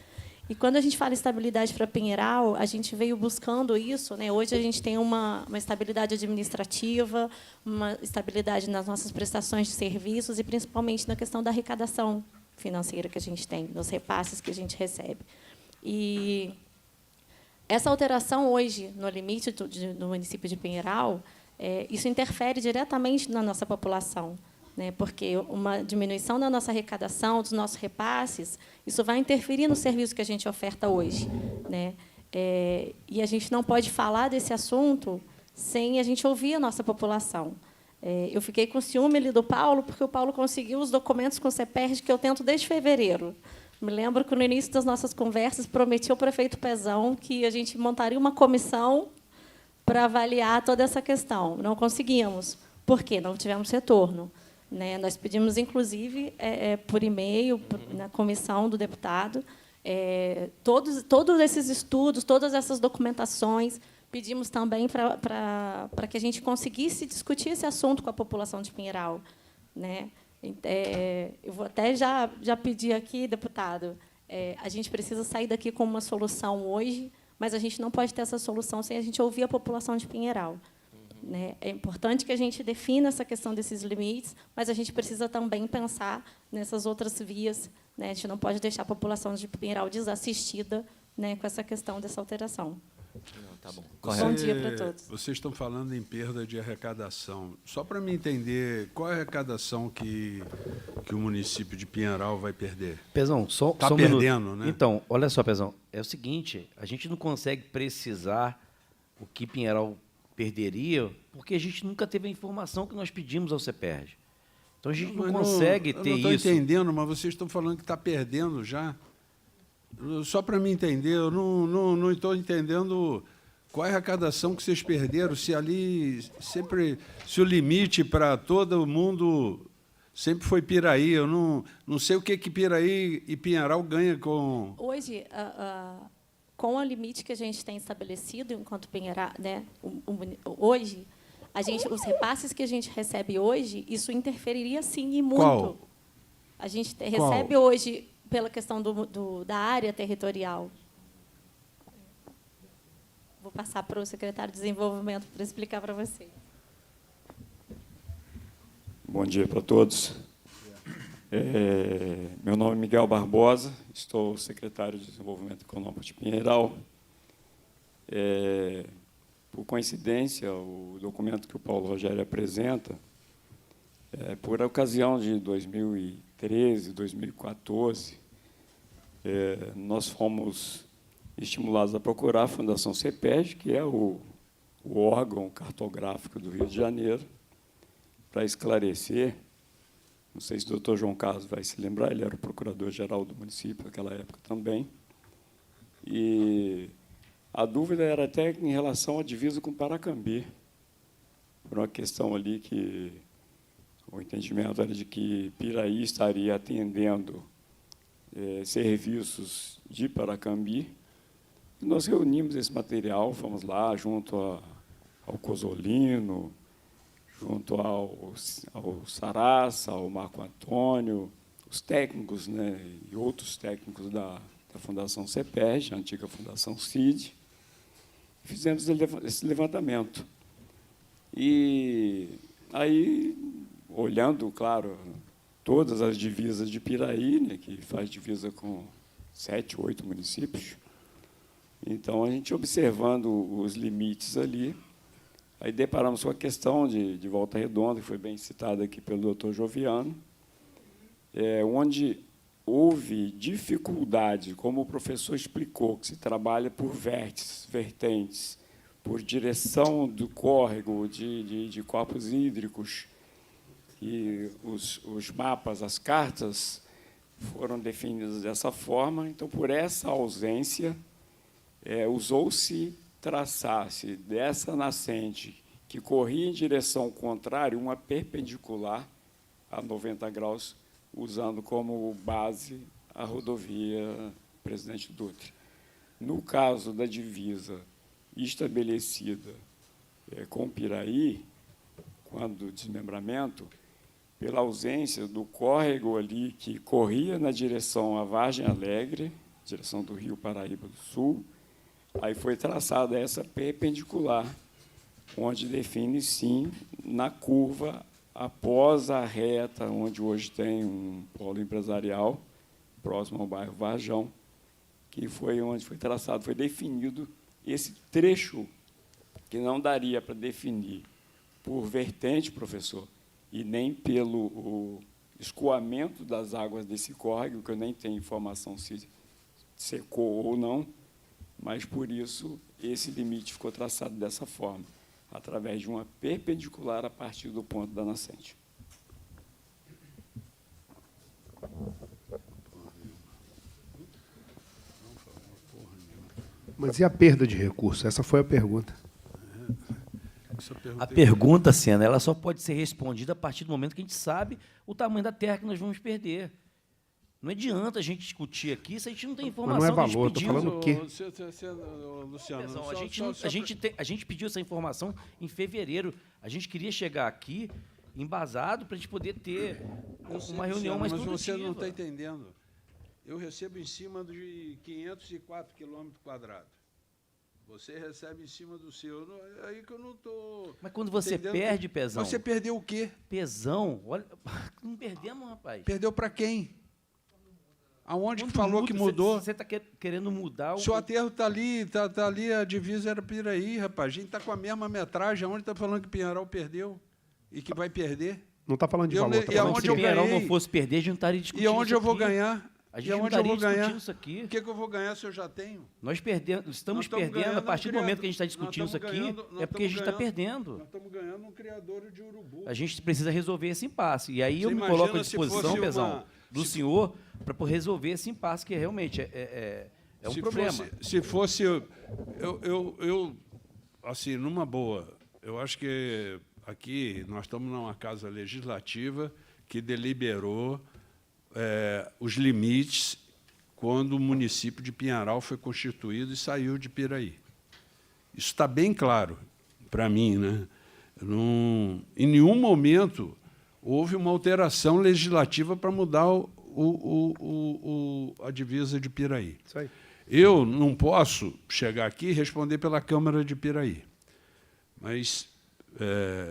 E, quando a gente fala estabilidade para Pinheiral, a gente veio buscando isso. Né? Hoje, a gente tem uma estabilidade administrativa, uma estabilidade nas nossas prestações de serviços e, principalmente, na questão da arrecadação financeira que a gente tem, nos repasses que a gente recebe. E essa alteração, hoje, no limite do município de Pinheiral, isso interfere diretamente na nossa população, né? Porque uma diminuição da nossa arrecadação, dos nossos repasses, isso vai interferir no serviço que a gente oferta hoje, né? E a gente não pode falar desse assunto sem a gente ouvir a nossa população. Eu fiquei com ciúme ali do Paulo, porque o Paulo conseguiu os documentos com o CEPERJ que eu tento desde fevereiro. Me lembro que, no início das nossas conversas, prometi ao prefeito Pezão que a gente montaria uma comissão para avaliar toda essa questão. Não conseguimos. Por quê? Não tivemos retorno, né? Nós pedimos, inclusive, por e-mail, na comissão do deputado, todos esses estudos, todas essas documentações. Pedimos também para que a gente conseguisse discutir esse assunto com a população de Pinheiral, né? Eu vou até já pedir aqui, deputado, a gente precisa sair daqui com uma solução hoje, mas a gente não pode ter essa solução sem a gente ouvir a população de Pinheiral, né? É importante que a gente defina essa questão desses limites, mas a gente precisa também pensar nessas outras vias, né? A gente não pode deixar a população de Pinheiral desassistida, né, com essa questão dessa alteração. Tá bom. Bom dia para todos. Vocês estão falando em perda de arrecadação. Só para me entender, qual é a arrecadação que o município de Pinheiral vai perder? Pezão, só um perdendo, minuto. né? Então, olha só, Pezão, é o seguinte, a gente não consegue precisar o que Pinheiral perderia, porque a gente nunca teve a informação que nós pedimos ao CEPERJ. Então, a gente não consegue ter isso. Eu não estou entendendo, mas vocês estão falando que está perdendo já. Só para me entender, eu não estou entendendo qual é a arrecadação que vocês perderam, se ali sempre, se o limite para todo mundo sempre foi Piraí. Eu não sei o que Piraí e Pinheiral ganha com... Hoje, com o limite que a gente tem estabelecido enquanto Pinheiral, né, hoje, os repasses que a gente recebe hoje, isso interferiria, sim, e muito. Qual? A gente recebe hoje, pela questão da área territorial. Vou passar para o secretário de Desenvolvimento para explicar para você. Bom dia para todos. Meu nome é Miguel Barbosa, estou secretário de Desenvolvimento Econômico de Pinheiral. Por coincidência, o documento que o Paulo Rogério apresenta, por ocasião de 2013, 2014, nós fomos estimulados a procurar a Fundação CEPERJ, que é o órgão cartográfico do Rio de Janeiro, para esclarecer. Não sei se o doutor João Carlos vai se lembrar, ele era o procurador-geral do município naquela época também. E a dúvida era até em relação à divisa com Paracambi, por uma questão ali que o entendimento era de que Piraí estaria atendendo serviços de Paracambi. E nós reunimos esse material, fomos lá junto ao Cosolino, junto ao Sarassa, ao Marco Antônio, os técnicos, né, e outros técnicos da Fundação CEPERJ, a antiga Fundação CID, fizemos esse levantamento. E aí, olhando, claro, todas as divisas de Piraí, né, que faz divisa com 7, 8 municípios, então, a gente observando os limites ali, aí deparamos com a questão de Volta Redonda, que foi bem citada aqui pelo doutor Joviano, onde houve dificuldade, como o professor explicou, que se trabalha por vértices, vertentes, por direção do córrego, de corpos hídricos, e os mapas, as cartas, foram definidos dessa forma. Então, por essa ausência, usou-se traçar-se dessa nascente que corria em direção contrária, uma perpendicular a 90 graus, usando como base a rodovia Presidente Dutra. No caso da divisa estabelecida com Piraí, quando o desmembramento, pela ausência do córrego ali que corria na direção à Vargem Alegre, direção do Rio Paraíba do Sul, aí foi traçada essa perpendicular, onde define, sim, na curva, após a reta, onde hoje tem um polo empresarial, próximo ao bairro Varjão, que foi onde foi traçado, foi definido esse trecho que não daria para definir por vertente, professor, e nem pelo escoamento das águas desse córrego, que eu nem tenho informação se secou ou não, mas, por isso, esse limite ficou traçado dessa forma, através de uma perpendicular a partir do ponto da nascente. Mas e a perda de recurso? Essa foi a pergunta. A pergunta, Sena, ela só pode ser respondida a partir do momento que a gente sabe o tamanho da terra que nós vamos perder. Não adianta a gente discutir aqui se a gente não tem informação. Mas não é que valor, a gente estou pediu. falando o quê? Luciano, a gente pediu essa informação em fevereiro. A gente queria chegar aqui embasado para a gente poder ter uma reunião mais produtiva. Mas você não está entendendo. Eu recebo em cima de 504 quilômetros quadrados. Você recebe em cima do seu. É aí que eu não estou. Mas quando você perde, Pezão. Você perdeu o quê? Pezão, olha. Não perdemos, rapaz. Perdeu para quem? Aonde que falou que mudou? Você está querendo mudar o. Seu aterro está ali, tá ali, a divisa era Piraí, rapaz. A gente está com a mesma metragem. Aonde está falando que Pinheiral perdeu? E que vai perder? Não está falando de valor. E aonde se Pinheiral não fosse perder, a gente não estaria discutindo. E aonde eu vou ganhar? A gente não estaria discutindo isso aqui. O que eu vou ganhar se eu já tenho? Nós estamos perdendo, a partir do momento que a gente está discutindo isso aqui, é porque a gente está perdendo. Nós estamos ganhando um criador de urubu. A gente precisa resolver esse impasse. E aí eu me coloco à disposição, Pezão, do senhor, para resolver esse impasse, que realmente é um problema. Se fosse... Eu, assim, numa boa, eu acho que aqui nós estamos numa casa legislativa que deliberou os limites quando o município de Pinheiral foi constituído e saiu de Piraí. Isso está bem claro para mim, né? Em nenhum momento houve uma alteração legislativa para mudar a divisa de Piraí. Isso aí. Eu não posso chegar aqui e responder pela Câmara de Piraí, mas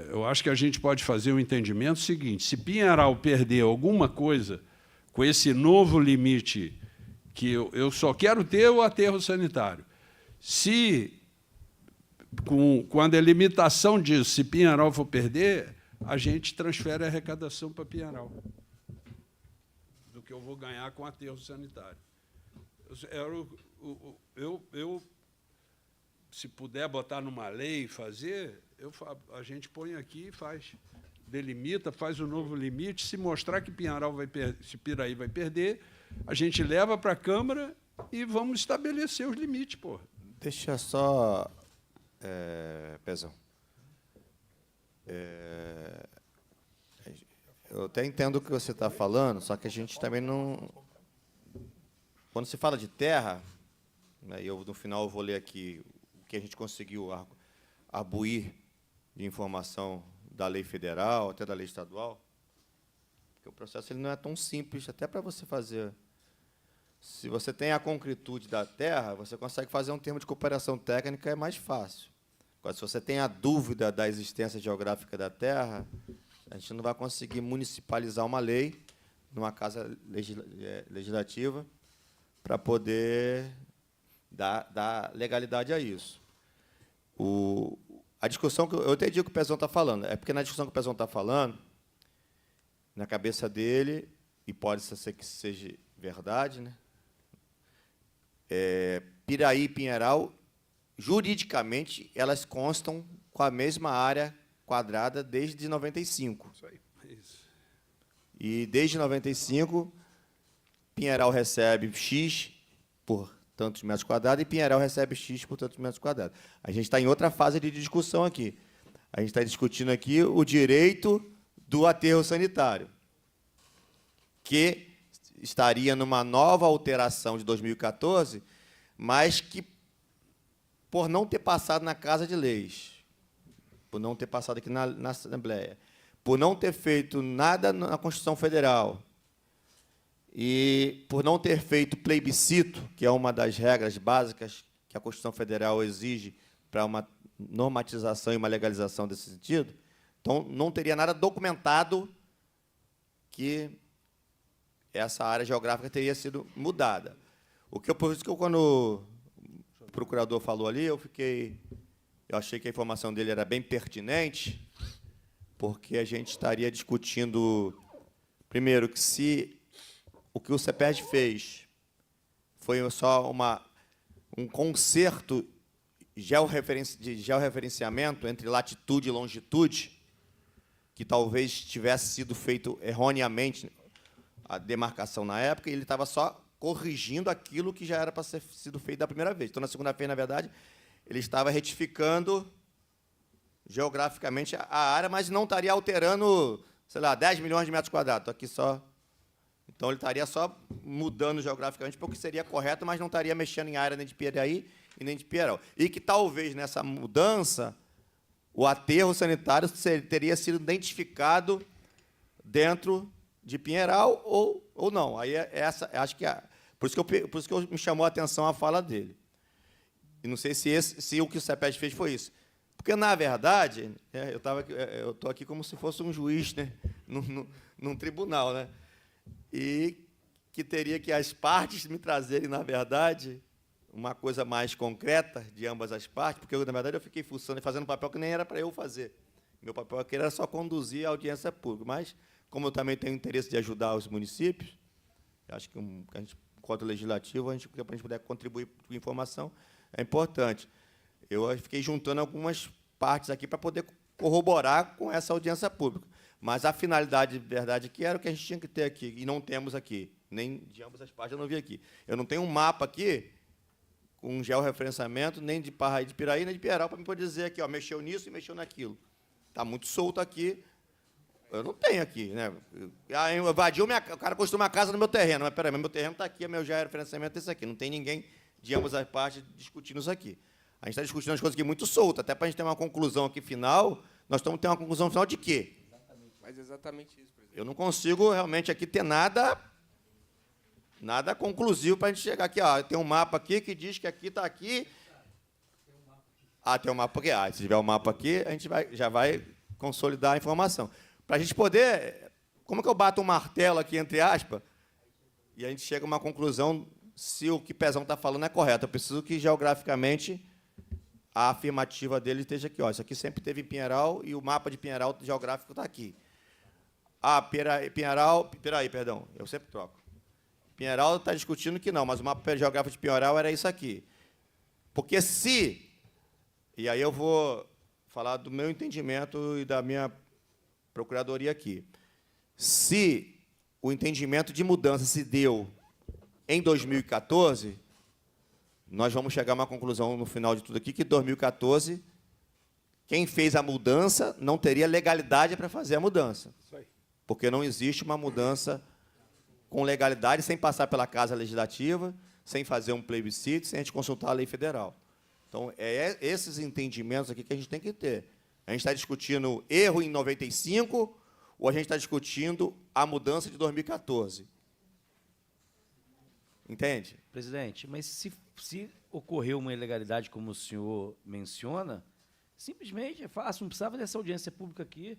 eu acho que a gente pode fazer o entendimento seguinte: se Pinheiral perder alguma coisa com esse novo limite, que eu só quero ter o aterro sanitário, se, com a delimitação disso, se Pinheiral for perder, a gente transfere a arrecadação para Pinheiral, do que eu vou ganhar com o aterro sanitário. Se puder botar numa lei e fazer, a gente põe aqui e faz. Delimita, faz o novo limite. Se mostrar que Pinheiral se Piraí vai perder, a gente leva para a Câmara e vamos estabelecer os limites, pô. Deixa só, Pezão. Eu até entendo o que você está falando, só que a gente também não... Quando se fala de terra, né, e no final eu vou ler aqui o que a gente conseguiu arbuir de informação da lei federal, até da lei estadual, porque o processo ele não é tão simples, até para você fazer. Se você tem a concretude da terra, você consegue fazer um termo de cooperação técnica, é mais fácil. Agora, se você tem a dúvida da existência geográfica da terra, a gente não vai conseguir municipalizar uma lei numa casa legislativa para poder dar legalidade a isso. A discussão que eu entendi o que o Pezão está falando, é porque na discussão que o Pezão está falando, na cabeça dele, e pode ser que seja verdade, né? Piraí e Pinheiral, juridicamente, elas constam com a mesma área quadrada desde 95. Isso aí. Isso. E desde 95, Pinheiral recebe X por tantos metros quadrados e Pinheiral recebe X por tantos metros quadrados. A gente está em outra fase de discussão aqui. A gente está discutindo aqui o direito do aterro sanitário, que estaria numa nova alteração de 2014, mas que, por não ter passado na Casa de Leis, por não ter passado aqui na Assembleia, por não ter feito nada na Constituição Federal, e por não ter feito plebiscito, que é uma das regras básicas que a Constituição Federal exige para uma normatização e uma legalização desse sentido, então não teria nada documentado que essa área geográfica teria sido mudada. Por isso que quando o procurador falou ali, eu achei que a informação dele era bem pertinente, porque a gente estaria discutindo, primeiro, que se o que o CEPERJ fez foi só um conserto de georreferenciamento entre latitude e longitude, que talvez tivesse sido feito erroneamente a demarcação na época, e ele estava só corrigindo aquilo que já era para ser sido feito da primeira vez. Então, na segunda vez, na verdade, ele estava retificando geograficamente a área, mas não estaria alterando, sei lá, 10 milhões de metros quadrados. Estou aqui só. Então, ele estaria só mudando geograficamente, porque seria correto, mas não estaria mexendo em área nem de Piraí e nem de Pinheiral. E que, talvez, nessa mudança, o aterro sanitário teria sido identificado dentro de Pinheiral ou não. Aí acho que por isso que me chamou a atenção a fala dele. E não sei se o que o CEPERJ fez foi isso. Porque, na verdade, eu estou aqui como se fosse um juiz, né, num tribunal, né, e que teria que as partes me trazerem, na verdade, uma coisa mais concreta de ambas as partes, porque, na verdade, eu fiquei fuçando e fazendo um papel que nem era para eu fazer. Meu papel aqui era só conduzir a audiência pública. Mas, como eu também tenho interesse de ajudar os municípios, acho que a gente, enquanto legislativo, para a gente puder contribuir com informação, é importante. Eu fiquei juntando algumas partes aqui para poder corroborar com essa audiência pública. Mas a finalidade, de verdade, que era o que a gente tinha que ter aqui, e não temos aqui, nem de ambas as partes eu não vi aqui. Eu não tenho um mapa aqui com um georreferenciamento, nem de Parraí, de Piraí, nem de Pinheiral, para me poder dizer aqui, ó, mexeu nisso e mexeu naquilo. Está muito solto aqui. Eu não tenho aqui, né? Invadiu o cara construiu uma casa no meu terreno, mas peraí, meu terreno está aqui, meu georreferenciamento é esse aqui. Não tem ninguém de ambas as partes discutindo isso aqui. A gente está discutindo as coisas aqui muito soltas, até para a gente ter uma conclusão aqui final. Nós estamos tendo uma conclusão final de quê? Mas exatamente isso, presidente. Eu não consigo realmente aqui ter nada conclusivo para a gente chegar aqui. Ó, tem um mapa aqui que diz que aqui está aqui. Ah, tem um mapa aqui. Se tiver um mapa aqui, a gente já vai consolidar a informação. Para a gente poder... Como é que eu bato um martelo aqui, entre aspas, e a gente chega a uma conclusão se o que Pezão está falando é correto? Eu preciso que, geograficamente, a afirmativa dele esteja aqui. Ó, isso aqui sempre teve em Pinheiral e o mapa de Pinheiral geográfico está aqui. Ah, Piraí, perdão, eu sempre troco. Pinheiral está discutindo que não, mas o mapa geográfico de Pinheiral era isso aqui. Porque se... E aí eu vou falar do meu entendimento e da minha procuradoria aqui. Se o entendimento de mudança se deu em 2014, nós vamos chegar a uma conclusão no final de tudo aqui, que em 2014, quem fez a mudança não teria legalidade para fazer a mudança. Isso aí. Porque não existe uma mudança com legalidade sem passar pela Casa Legislativa, sem fazer um plebiscito, sem a gente consultar a lei federal. Então, é esses entendimentos aqui que a gente tem que ter. A gente está discutindo erro em 95 ou a gente está discutindo a mudança de 2014? Entende? Presidente, mas se ocorreu uma ilegalidade, como o senhor menciona, simplesmente é fácil, não precisava dessa audiência pública aqui.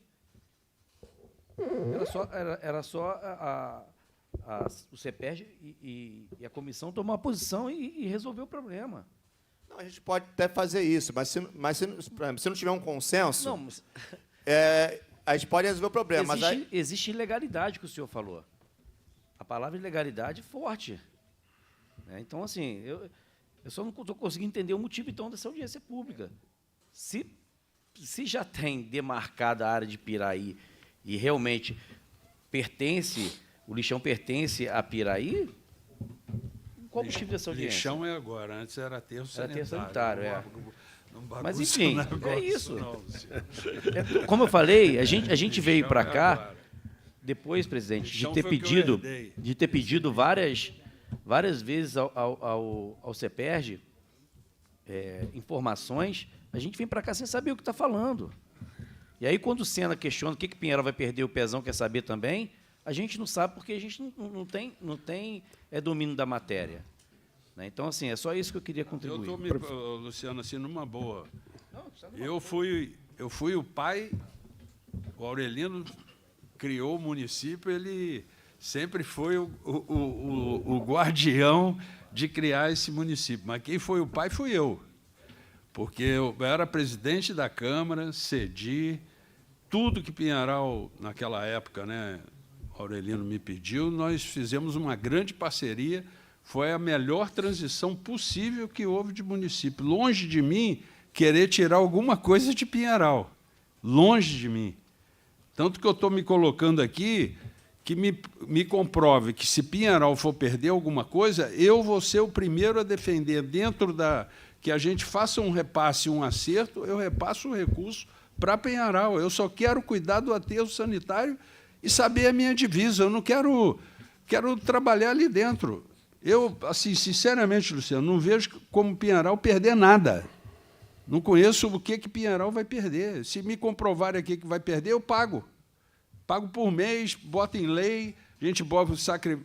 Era só o CEPERJ e a comissão tomar uma posição e resolver o problema. Não, a gente pode até fazer isso, mas se não tiver um consenso, não, mas... a gente pode resolver o problema. Existe ilegalidade, que o senhor falou. A palavra ilegalidade é forte. Então, assim, eu só não estou conseguindo entender o motivo, então, dessa audiência pública. Se já tem demarcada a área de Piraí e realmente o lixão pertence a Piraí, qual o motivo dessa audiência? Lixão é agora, antes era aterro sanitário. Era aterro sanitário, Mas, enfim, é isso. Como eu falei, a gente veio para cá, depois, presidente, de ter pedido várias vezes ao CEPERJ informações, a gente vem para cá sem saber o que está falando. E aí, quando o Sena questiona o que Pinheiral vai perder, o Pezão quer saber também, a gente não sabe porque a gente não tem domínio da matéria. Então, assim, é só isso que eu queria contribuir. Eu estou, Luciano, assim, numa boa. Eu fui o pai, o Aurelino criou o município, ele sempre foi o guardião de criar esse município. Mas quem foi o pai fui eu. Porque eu era presidente da Câmara, cedi, tudo que Pinheiral, naquela época, né, Aurelino me pediu, nós fizemos uma grande parceria, foi a melhor transição possível que houve de município. Longe de mim querer tirar alguma coisa de Pinheiral, longe de mim. Tanto que eu estou me colocando aqui, que me comprove que, se Pinheiral for perder alguma coisa, eu vou ser o primeiro a defender, dentro da... que a gente faça um repasse, um acerto, eu repasso o recurso para Pinheiral. Eu só quero cuidar do aterro sanitário e saber a minha divisa. Eu não quero trabalhar ali dentro. Eu, assim, sinceramente, Luciano, não vejo como Pinheiral perder nada. Não conheço o que Pinheiral vai perder. Se me comprovarem aqui que vai perder, eu pago. Pago por mês, boto em lei, a gente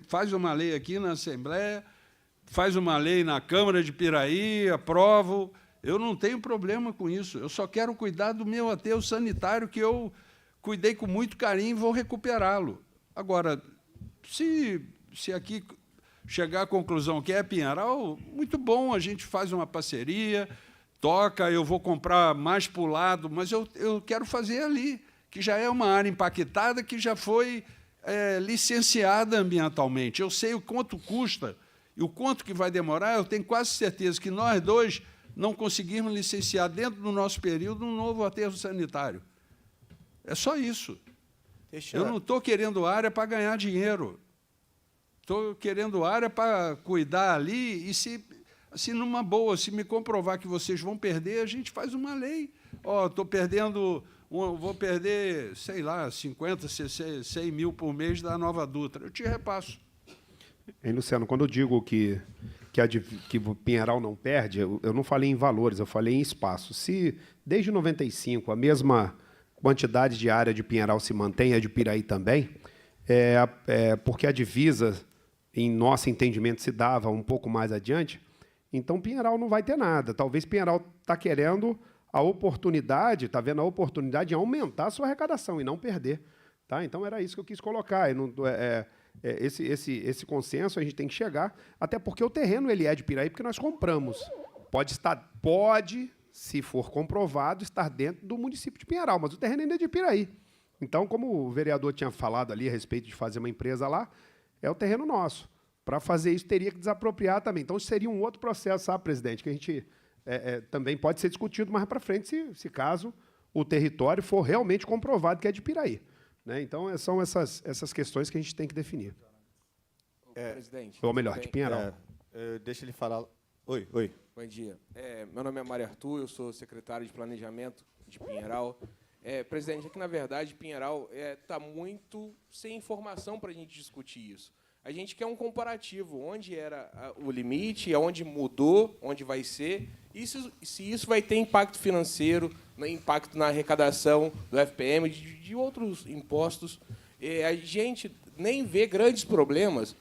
faz uma lei aqui na Assembleia, faz uma lei na Câmara de Piraí, aprovo. Eu não tenho problema com isso. Eu só quero cuidar do meu aterro sanitário, que eu cuidei com muito carinho e vou recuperá-lo. Agora, se aqui chegar à conclusão que é Pinheiral, muito bom, a gente faz uma parceria, toca, eu vou comprar mais para o lado, mas eu quero fazer ali, que já é uma área impactada, que já foi licenciada ambientalmente. Eu sei o quanto custa e o quanto que vai demorar. Eu tenho quase certeza que nós dois não conseguimos licenciar, dentro do nosso período, um novo aterro sanitário. É só isso. Eu não estou querendo área para ganhar dinheiro. Estou querendo área para cuidar ali e, se numa boa, se me comprovar que vocês vão perder, a gente faz uma lei. Estou perdendo, vou perder, sei lá, 50, 100 mil por mês da Nova Dutra. Eu te repasso. Hein, Luciano, quando eu digo que o Pinheiral não perde, eu não falei em valores, eu falei em espaço. Se, desde 95, a mesma quantidade de área de Pinheiral se mantém, a de Piraí também, porque a divisa, em nosso entendimento, se dava um pouco mais adiante, então Pinheiral não vai ter nada. Talvez Pinheiral está querendo a oportunidade, está vendo a oportunidade de aumentar a sua arrecadação e não perder. Tá? Então, era isso que eu quis colocar. Esse consenso a gente tem que chegar, até porque o terreno ele é de Piraí, porque nós compramos. Pode, se for comprovado, estar dentro do município de Pinheiral, mas o terreno ainda é de Piraí. Então, como o vereador tinha falado ali a respeito de fazer uma empresa lá, é o terreno nosso. Para fazer isso, teria que desapropriar também. Então, seria um outro processo, sabe, presidente, que a gente também pode ser discutido mais para frente, se caso o território for realmente comprovado que é de Piraí. Né? Então, são essas questões que a gente tem que definir. Presidente. Ou melhor, de Pinheiral. Deixa ele falar. Oi. Bom dia. Meu nome é Mário Arthur, eu sou secretário de Planejamento de Pinheiral. Presidente, aqui, na verdade, Pinheiral está muito sem informação para a gente discutir isso. A gente quer um comparativo, onde era o limite, aonde mudou, onde vai ser, e se isso vai ter impacto financeiro, impacto na arrecadação do FPM, de outros impostos. A gente nem vê grandes problemas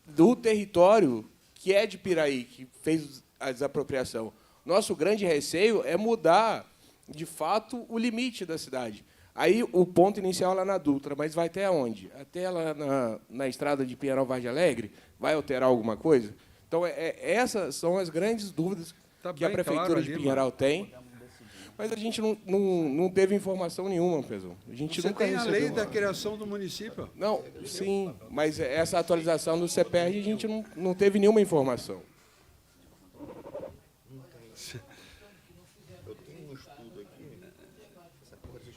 do território que é de Piraí, que fez a desapropriação. Nosso grande receio é mudar, de fato, o limite da cidade. Aí, o ponto inicial é lá na Dutra, mas vai até onde? Até lá na estrada de Pinheiral-Vargem Alegre? Vai alterar alguma coisa? Então, essas são as grandes dúvidas que a Prefeitura de Pinheiral tem. Mas a gente não teve informação nenhuma, pessoal. A gente Você nunca tem a recebeu lei da criação do município? Não, sim, mas essa atualização do CPR a gente não teve nenhuma informação.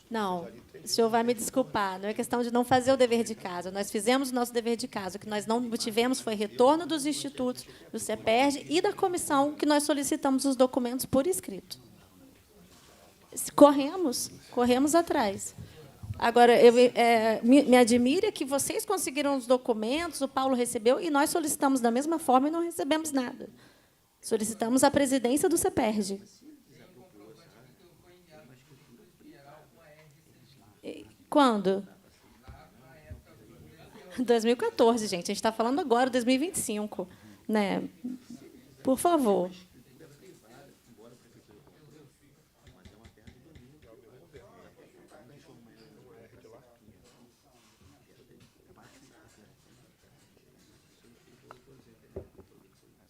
Não, o senhor vai me desculpar, não é questão de não fazer o dever de casa. Nós fizemos o nosso dever de casa. O que nós não tivemos foi retorno dos institutos, do CEPERJ e da comissão, que nós solicitamos os documentos por escrito. Corremos atrás. Agora, me admira que vocês conseguiram os documentos, o Paulo recebeu, e nós solicitamos da mesma forma e não recebemos nada. Solicitamos a presidência do CEPERJ. Quando? 2014, gente. A gente está falando agora, 2025. Né? Por favor.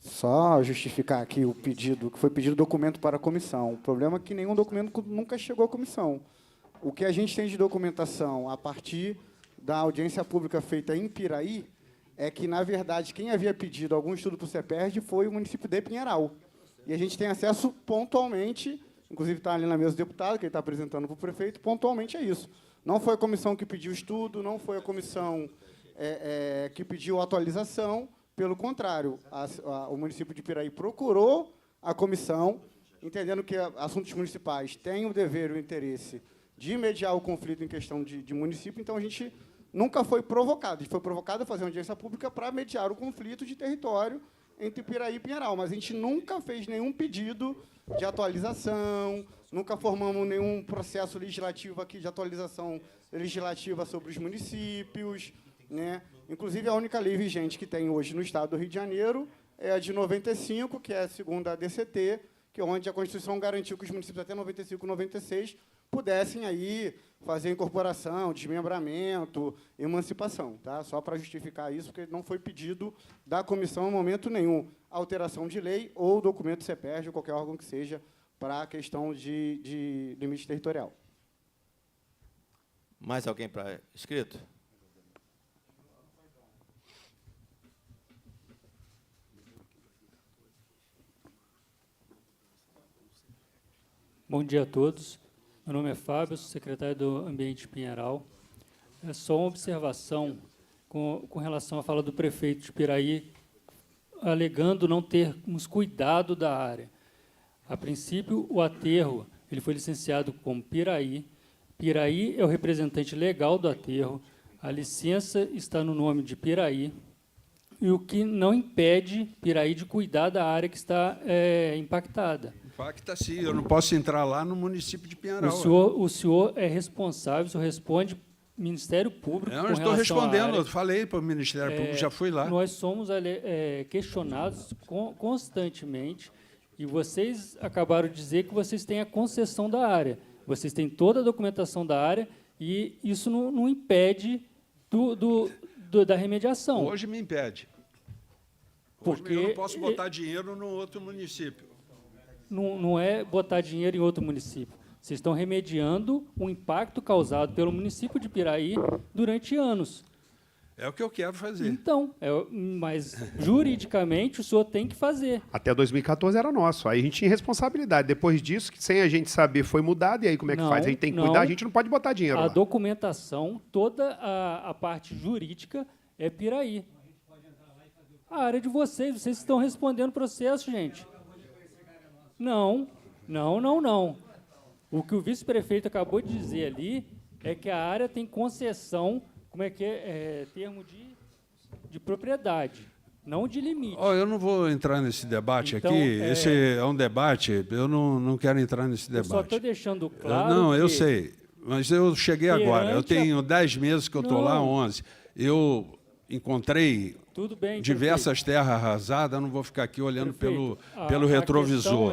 Só justificar aqui o pedido, que foi pedido documento para a comissão. O problema é que nenhum documento nunca chegou à comissão. O que a gente tem de documentação a partir da audiência pública feita em Piraí é que, na verdade, quem havia pedido algum estudo para o CEPERJ foi o município de Pinheiral. E a gente tem acesso pontualmente, inclusive está ali na mesa do deputado, que ele está apresentando para o prefeito, pontualmente é isso. Não foi a comissão que pediu estudo, não foi a comissão que pediu atualização, pelo contrário, o município de Piraí procurou a comissão, entendendo que assuntos municipais têm o dever e o interesse de mediar o conflito em questão de município, então a gente nunca foi provocado. A gente foi provocado a fazer uma audiência pública para mediar o conflito de território entre Piraí e Pinheiral, mas a gente nunca fez nenhum pedido de atualização, nunca formamos nenhum processo legislativo aqui de atualização legislativa sobre os municípios, né? Inclusive, a única lei vigente que tem hoje no Estado do Rio de Janeiro é a de 95, que é segundo a DCT, que é onde a Constituição garantiu que os municípios até 95, 96 pudessem aí fazer incorporação, desmembramento, emancipação, tá? Só para justificar isso, porque não foi pedido da comissão em momento nenhum alteração de lei ou documento CEPERJ ou qualquer órgão que seja para a questão de limite territorial. Mais alguém para escrito? Bom dia a todos. Meu nome é Fábio, sou secretário do Ambiente de Pinheiral. É só uma observação com relação à fala do prefeito de Piraí, alegando não termos cuidado da área. A princípio, o aterro ele foi licenciado como Piraí. Piraí é o representante legal do aterro. A licença está no nome de Piraí. E o que não impede Piraí de cuidar da área que está impactada. Impacta sim, eu não posso entrar lá no município de Pinheiral. O senhor é responsável, o senhor responde Ministério Público. Eu estou respondendo, eu falei para o Ministério Público, já fui lá. Nós somos questionados constantemente e vocês acabaram de dizer que vocês têm a concessão da área. Vocês têm toda a documentação da área e isso não impede da remediação. Hoje me impede. Porque eu não posso botar dinheiro no outro município. Não é botar dinheiro em outro município. Vocês estão remediando o impacto causado pelo município de Piraí durante anos. É o que eu quero fazer. Então, mas juridicamente o senhor tem que fazer. Até 2014 era nosso. Aí a gente tinha responsabilidade. Depois disso, que sem a gente saber, foi mudado. E aí como é que faz? A gente tem que cuidar, a gente não pode botar dinheiro lá. A documentação, toda a parte jurídica é Piraí. A área de vocês estão respondendo processo, gente. Não. O que o vice-prefeito acabou de dizer ali é que a área tem concessão, como é que termo de propriedade, não de limite. Eu não vou entrar nesse debate então, aqui. Esse é um debate, eu não quero entrar nesse debate. Eu só estou deixando claro. Eu sei, mas eu cheguei agora. Eu tenho 10 meses que eu estou lá, 11. Eu encontrei diversas terras arrasadas, não vou ficar aqui olhando pelo retrovisor.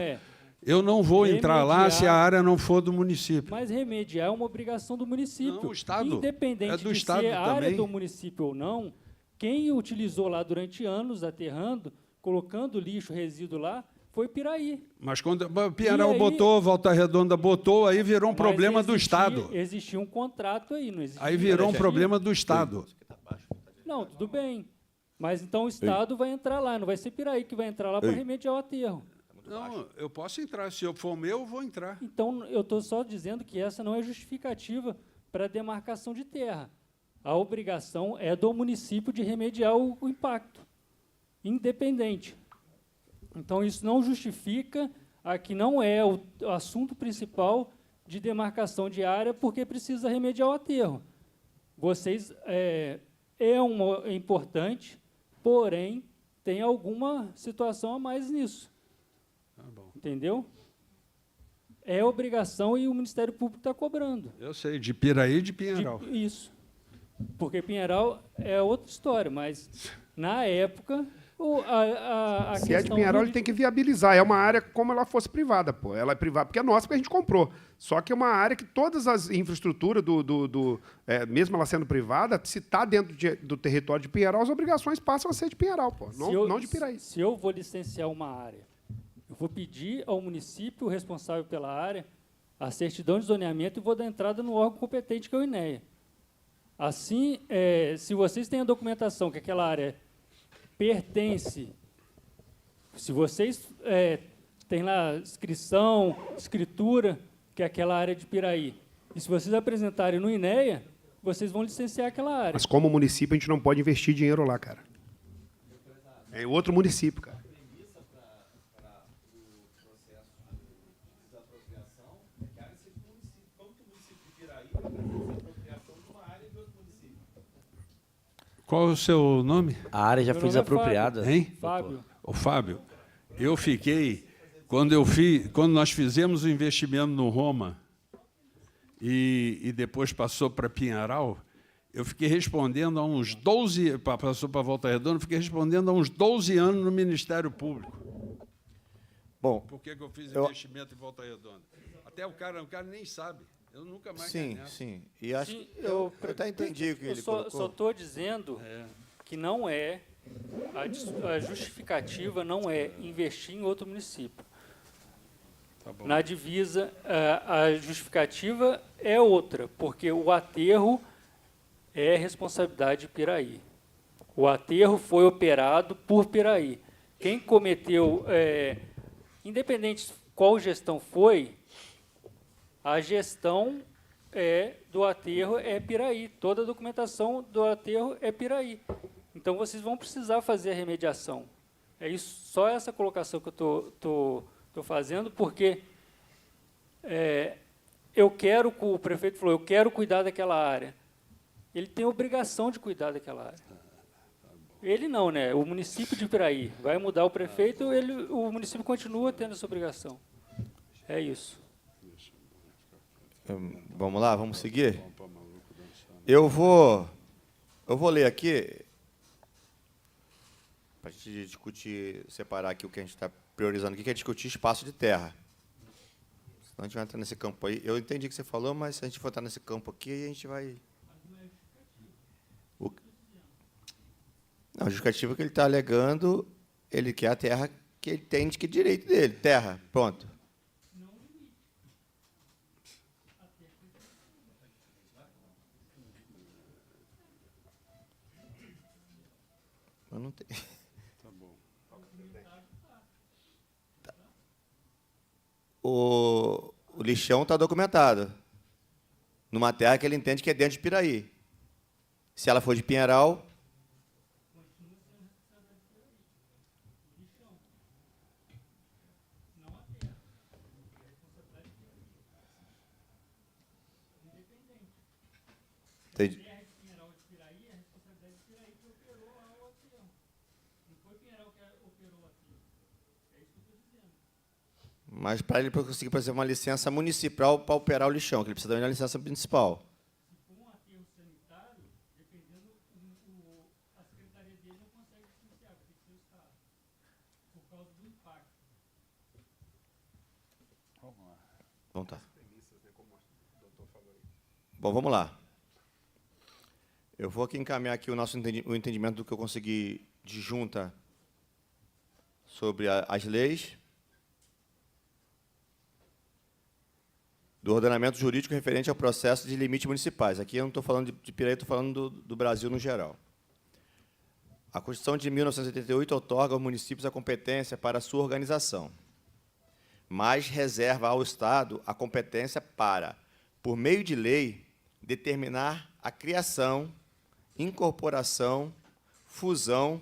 Eu não vou entrar lá se a área não for do município. Mas remediar é uma obrigação do município. Não, o Estado. Independente de ser a área do município ou não, quem utilizou lá durante anos, aterrando, colocando lixo, resíduo lá, foi Piraí. Mas quando Pinheiral botou, Volta Redonda botou, aí virou um problema do Estado. Existia um contrato aí, não existia. Aí virou um problema do Estado. Não, tudo bem. Mas então o Estado vai entrar lá, não vai ser Piraí que vai entrar lá para remediar o aterro. Não, eu posso entrar. Se eu for meu, eu vou entrar. Então, eu estou só dizendo que essa não é justificativa para a demarcação de terra. A obrigação é do município de remediar o impacto, independente. Então, isso não justifica que não é o assunto principal de demarcação de área, porque precisa remediar o aterro. Vocês é importante, porém, tem alguma situação a mais nisso. Entendeu? É obrigação e o Ministério Público está cobrando. Eu sei, de Piraí e de Pinheiral. Isso. Porque Pinheiral é outra história, mas, na época, a se é de Pinheiral, ele tem que viabilizar. É uma área como ela fosse privada. Pô. Ela é privada porque é nossa, porque a gente comprou. Só que é uma área que todas as infraestruturas, mesmo ela sendo privada, se está dentro do território de Pinheiral, as obrigações passam a ser de Pinheiral, pô, não de Piraí. Se eu vou licenciar uma área, eu vou pedir ao município responsável pela área a certidão de zoneamento e vou dar entrada no órgão competente, que é o INEA. Assim, se vocês têm a documentação que aquela área pertence, se vocês têm lá inscrição, escritura, que é aquela área de Piraí, e se vocês apresentarem no INEA, vocês vão licenciar aquela área. Mas como município, a gente não pode investir dinheiro lá, cara. É outro município, cara. Qual é o seu nome? A área já foi desapropriada. Hein? Fábio. O Fábio, eu fiquei, quando nós fizemos o investimento no Roma e depois passou para Pinheiral, eu fiquei respondendo há uns 12, passou para Volta Redonda, fiquei respondendo há uns 12 anos no Ministério Público. Bom, por que eu fiz investimento em Volta Redonda? Até o cara nem sabe. Eu nunca mais Sim, ganhei. sim. E acho que eu até entendi o que ele colocou. Eu só estou dizendo que não é a justificativa não é investir em outro município. Tá bom. Na divisa, a justificativa é outra, porque o aterro é responsabilidade de Piraí. O aterro foi operado por Piraí. Quem cometeu, independente qual gestão foi, a gestão do aterro é Piraí. Toda a documentação do aterro é Piraí. Então, vocês vão precisar fazer a remediação. É isso, só essa colocação que eu estou fazendo, porque eu quero, o prefeito falou, eu quero cuidar daquela área. Ele tem a obrigação de cuidar daquela área. Ele não, né? O município de Piraí vai mudar o prefeito, o município continua tendo essa obrigação. É isso. Vamos lá, vamos seguir? Eu vou ler aqui, para a gente discutir, separar aqui o que a gente está priorizando aqui, que é discutir espaço de terra. Senão a gente vai entrar nesse campo aí. Eu entendi o que você falou, mas se a gente for entrar nesse campo aqui, a gente vai... Não, a justificativa que ele está alegando, ele quer a terra que ele entende que é direito dele. Terra, pronto. Eu não tenho. Tá bom. Tá. O lixão está documentado. Numa terra que ele entende que é dentro de Piraí. Se ela for de Pinheiral... Entendi. Mas para ele conseguir, por exemplo, uma licença municipal para operar o lixão, que ele precisa de uma licença municipal. Se for um aterro sanitário, dependendo, a secretaria dele não consegue licenciar, vai ter que ser o Estado, por causa do impacto. Vamos lá. Então tá. Bom, vamos lá. Eu vou aqui encaminhar aqui o entendimento do que eu consegui de junta sobre as leis do ordenamento jurídico referente ao processo de limites municipais. Aqui eu não estou falando de Piraí, estou falando do Brasil no geral. A Constituição de 1988 outorga aos municípios a competência para a sua organização, mas reserva ao Estado a competência para, por meio de lei, determinar a criação, incorporação, fusão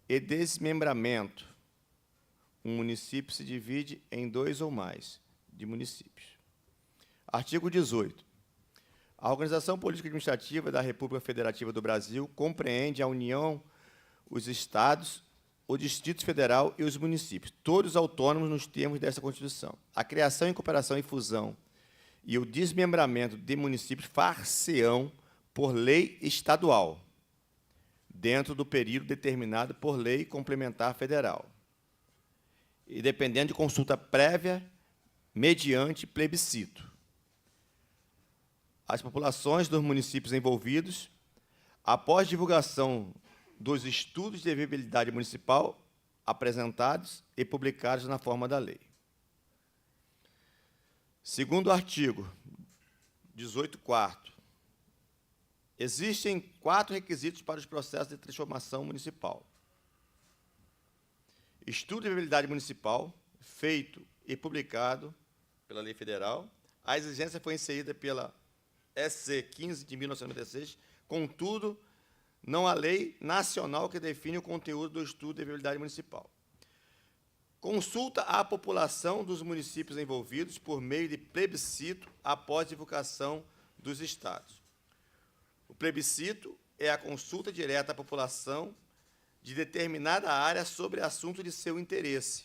e desmembramento. Um município se divide em 2 ou mais de municípios. Artigo 18. A organização política administrativa da República Federativa do Brasil compreende a União, os Estados, o Distrito Federal e os municípios, todos autônomos nos termos desta Constituição. A criação, incorporação e fusão e o desmembramento de municípios far-se-ão por lei estadual, dentro do período determinado por lei complementar federal, e dependendo de consulta prévia, mediante plebiscito. As populações dos municípios envolvidos, após divulgação dos estudos de viabilidade municipal apresentados e publicados na forma da lei. Segundo o artigo 18º, existem 4 requisitos para os processos de transformação municipal. Estudo de viabilidade municipal, feito e publicado pela lei federal. A exigência foi inserida pela SC 15 de 1996, contudo, não há lei nacional que define o conteúdo do estudo de viabilidade municipal. Consulta à população dos municípios envolvidos por meio de plebiscito após divulgação dos estados. O plebiscito é a consulta direta à população de determinada área sobre assunto de seu interesse.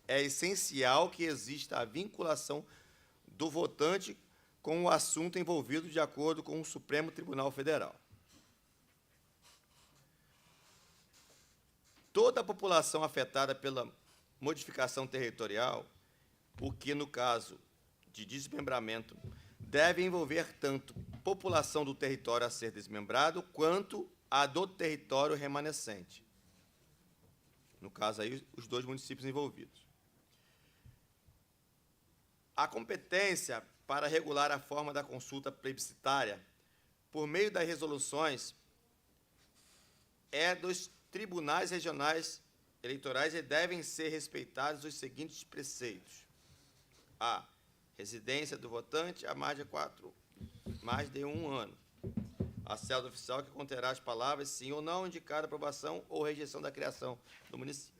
É essencial que exista a vinculação do votante com o assunto envolvido de acordo com o Supremo Tribunal Federal. Toda a população afetada pela modificação territorial, o que, no caso de desmembramento, deve envolver tanto população do território a ser desmembrado, quanto a do território remanescente. No caso, aí, os 2 municípios envolvidos. A competência para regular a forma da consulta plebiscitária, por meio das resoluções, é dos tribunais regionais eleitorais e devem ser respeitados os seguintes preceitos. A. Residência do votante há mais de 1 ano. A cédula oficial que conterá as palavras sim ou não, indicar aprovação ou rejeição da criação do município.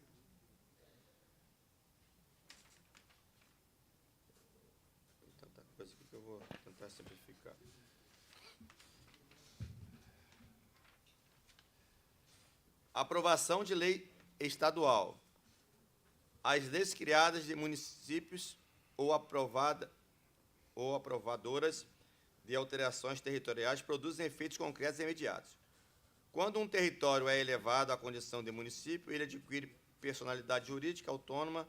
Tem tanta coisa aqui que eu vou tentar simplificar. Aprovação de lei estadual. As leis criadas de municípios ou aprovadoras de alterações territoriais produzem efeitos concretos e imediatos. Quando um território é elevado à condição de município, ele adquire personalidade jurídica autônoma,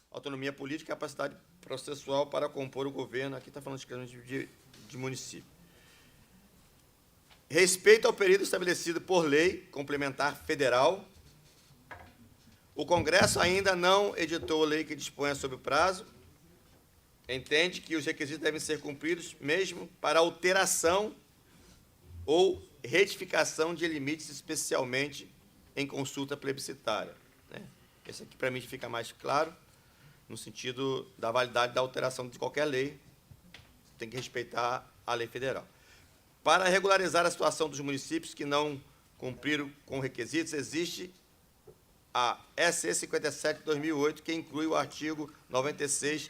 autonomia política e capacidade processual para compor o governo. Aqui está falando de município. Respeito ao período estabelecido por lei complementar federal. O Congresso ainda não editou lei que disponha sobre o prazo. Entende que os requisitos devem ser cumpridos mesmo para alteração ou retificação de limites, especialmente em consulta plebiscitária. Esse aqui, para mim, fica mais claro, no sentido da validade da alteração de qualquer lei, tem que respeitar a lei federal. Para regularizar a situação dos municípios que não cumpriram com requisitos, existe a SC 57 de 2008, que inclui o artigo 96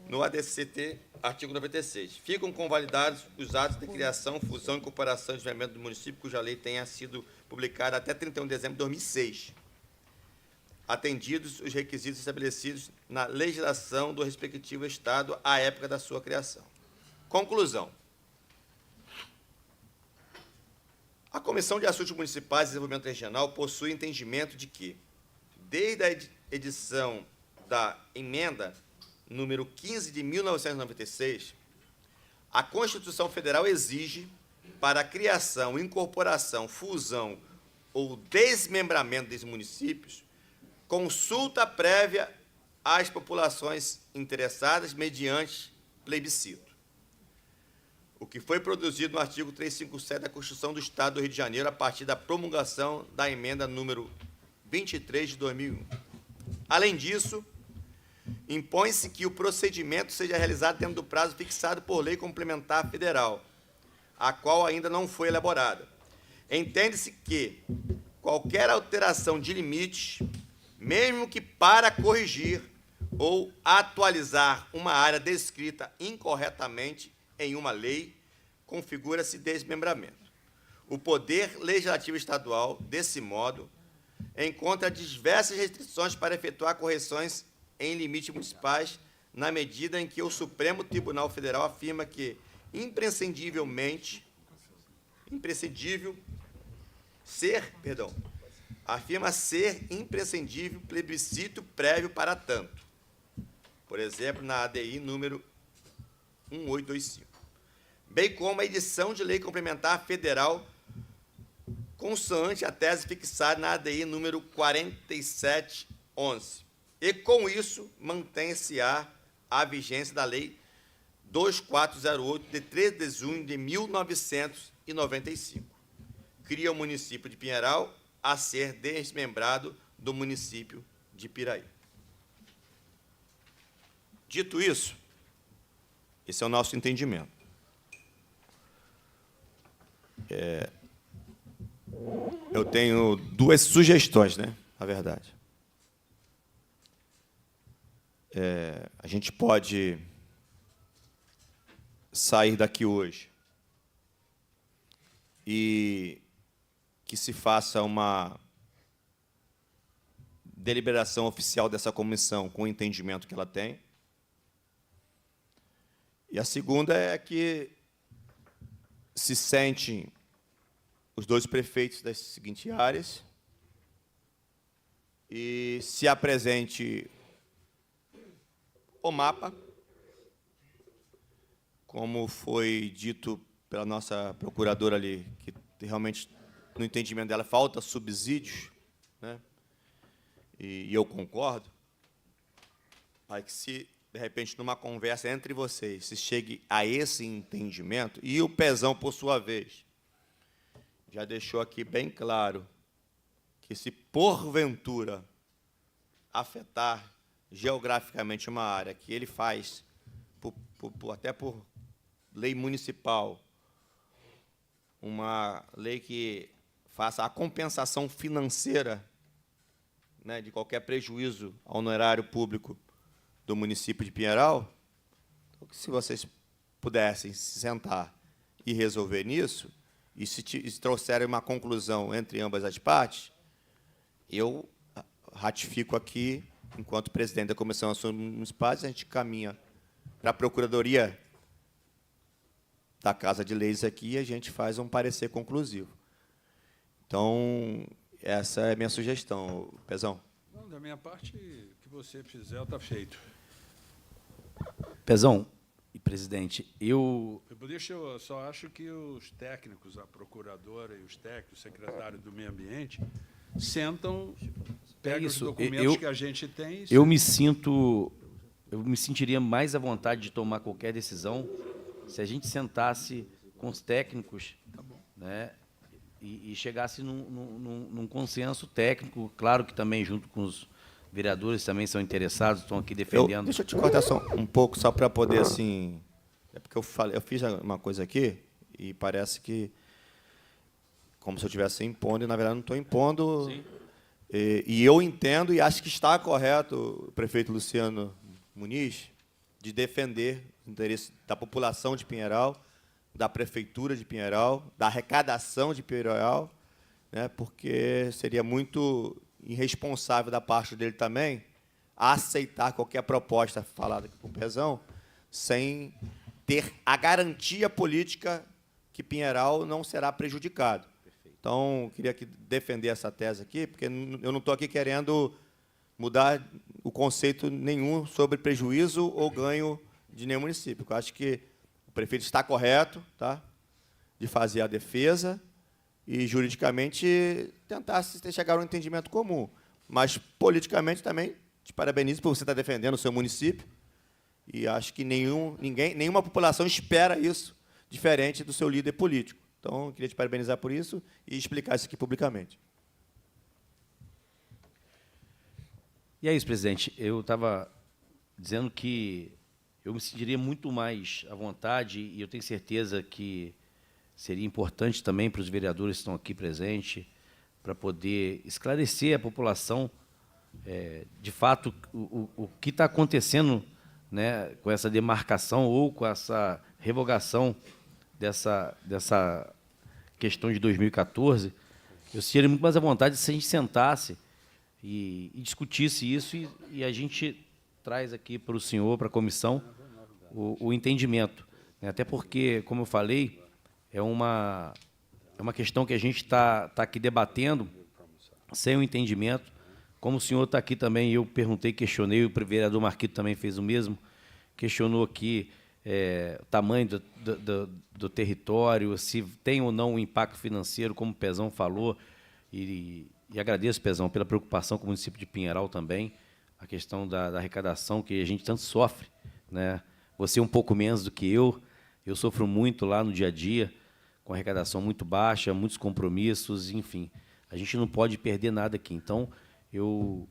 no ADCT, artigo 96. Ficam convalidados os atos de criação, fusão, incorporação e desenvolvimento do município, cuja lei tenha sido publicada até 31 de dezembro de 2006, atendidos os requisitos estabelecidos na legislação do respectivo Estado à época da sua criação. Conclusão. A Comissão de Assuntos Municipais e Desenvolvimento Regional possui entendimento de que, desde a edição da emenda número 15 de 1996, a Constituição Federal exige, para a criação, incorporação, fusão ou desmembramento dos municípios, consulta prévia às populações interessadas mediante plebiscito, o que foi produzido no artigo 357 da Constituição do Estado do Rio de Janeiro, a partir da promulgação da emenda número 23 de 2001. Além disso, impõe-se que o procedimento seja realizado dentro do prazo fixado por lei complementar federal, a qual ainda não foi elaborada. Entende-se que qualquer alteração de limites, mesmo que para corrigir ou atualizar uma área descrita incorretamente em uma lei, configura-se desmembramento. O Poder Legislativo Estadual, desse modo, encontra diversas restrições para efetuar correções em limites municipais, na medida em que o Supremo Tribunal Federal afirma que imprescindível ser imprescindível plebiscito prévio para tanto. Por exemplo, na ADI número 1825. Bem como a edição de lei complementar federal consoante a tese fixada na ADI número 4711. E, com isso, mantém-se a vigência da Lei 2408, de 13 de junho de 1995. Cria o município de Pinheiral a ser desmembrado do município de Piraí. Dito isso, esse é o nosso entendimento. Eu tenho duas sugestões, né, na verdade. A gente pode sair daqui hoje e que se faça uma deliberação oficial dessa comissão com o entendimento que ela tem. E a segunda é que se sentem os dois prefeitos das seguintes áreas e se apresente o mapa, como foi dito pela nossa procuradora ali, que realmente, no entendimento dela, falta subsídios, né? E eu concordo, aí que se, de repente, numa conversa entre vocês, se chegue a esse entendimento, e o Pezão, por sua vez, já deixou aqui bem claro que, se porventura afetar geograficamente uma área que ele faz, até por lei municipal, uma lei que faça a compensação financeira, né, de qualquer prejuízo ao honorário público do município de Pinheiral, se vocês pudessem se sentar e resolver nisso, e se trouxerem uma conclusão entre ambas as partes, eu ratifico aqui, enquanto presidente da Comissão de Assuntos Municipais, a gente caminha para a Procuradoria da Casa de Leis aqui e a gente faz um parecer conclusivo. Então, essa é a minha sugestão, Pezão. Não, da minha parte, o que você fizer está feito. Pezão e presidente, eu só acho que os técnicos, a procuradora e os técnicos, o secretário do Meio Ambiente, sentam, pegam os documentos que a gente tem. Eu me sentiria mais à vontade de tomar qualquer decisão se a gente sentasse com os técnicos, né, e chegasse num consenso técnico, claro que também junto com os vereadores também são interessados, estão aqui defendendo. Deixa eu te cortar só um pouco, só para poder, assim... É porque eu fiz uma coisa aqui e parece que, como se eu estivesse impondo, e, na verdade, não estou impondo. Sim. E eu entendo e acho que está correto o prefeito Luciano Muniz de defender o interesse da população de Pinheiral, da prefeitura de Pinheiral, da arrecadação de Pinheiral, né, porque seria muito irresponsável da parte dele também aceitar qualquer proposta falada aqui por Pezão sem ter a garantia política que Pinheiral não será prejudicado. Então, eu queria defender essa tese aqui, porque eu não estou aqui querendo mudar o conceito nenhum sobre prejuízo ou ganho de nenhum município. Eu acho que o prefeito está correto, tá, de fazer a defesa e, juridicamente, tentar chegar a um entendimento comum. Mas, politicamente, também, te parabenizo por você estar defendendo o seu município e acho que nenhuma população espera isso diferente do seu líder político. Então, eu queria te parabenizar por isso e explicar isso aqui publicamente. E é isso, presidente. Eu estava dizendo que eu me sentiria muito mais à vontade e eu tenho certeza que seria importante também para os vereadores que estão aqui presentes para poder esclarecer a população, de fato, o que está acontecendo, né, com essa demarcação ou com essa revogação dessa questão de 2014. Eu seria muito mais à vontade se a gente sentasse e discutisse isso e a gente traz aqui para o senhor, para a comissão, o entendimento. Até porque, como eu falei, é uma questão que a gente está aqui debatendo sem o entendimento. Como o senhor está aqui também, eu perguntei, questionei, o vereador Marquito também fez o mesmo, questionou aqui o tamanho do território, se tem ou não um impacto financeiro, como o Pezão falou, e agradeço, Pezão, pela preocupação com o município de Pinheiral também, a questão da arrecadação que a gente tanto sofre, né, você um pouco menos do que eu sofro muito lá no dia a dia, com arrecadação muito baixa, muitos compromissos, enfim. A gente não pode perder nada aqui. Então, eu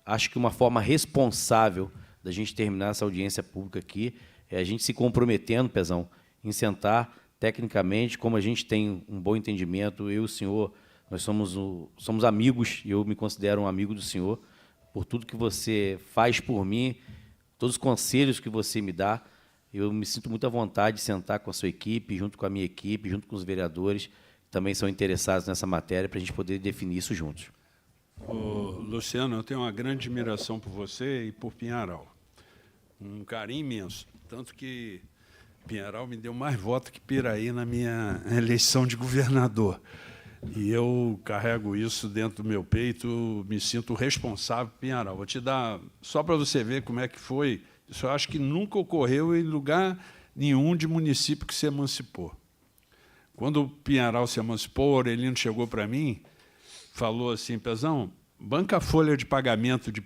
acho que uma forma responsável da gente terminar essa audiência pública aqui é a gente se comprometendo, Pezão, em sentar tecnicamente, como a gente tem um bom entendimento, eu e o senhor, nós somos amigos, e eu me considero um amigo do senhor, por tudo que você faz por mim, todos os conselhos que você me dá, eu me sinto muito à vontade de sentar com a sua equipe, junto com a minha equipe, junto com os vereadores, que também são interessados nessa matéria, para a gente poder definir isso juntos. Luciano, eu tenho uma grande admiração por você e por Pinheiral. Um carinho imenso. Tanto que Pinheiral me deu mais votos que Piraí na minha eleição de governador. E eu carrego isso dentro do meu peito, me sinto responsável por Pinheiral. Vou te dar, só para você ver como é que foi, isso eu acho que nunca ocorreu em lugar nenhum de município que se emancipou. Quando o Pinheiral se emancipou, o Aurelino chegou para mim, falou assim, Pezão, banca a folha de pagamento de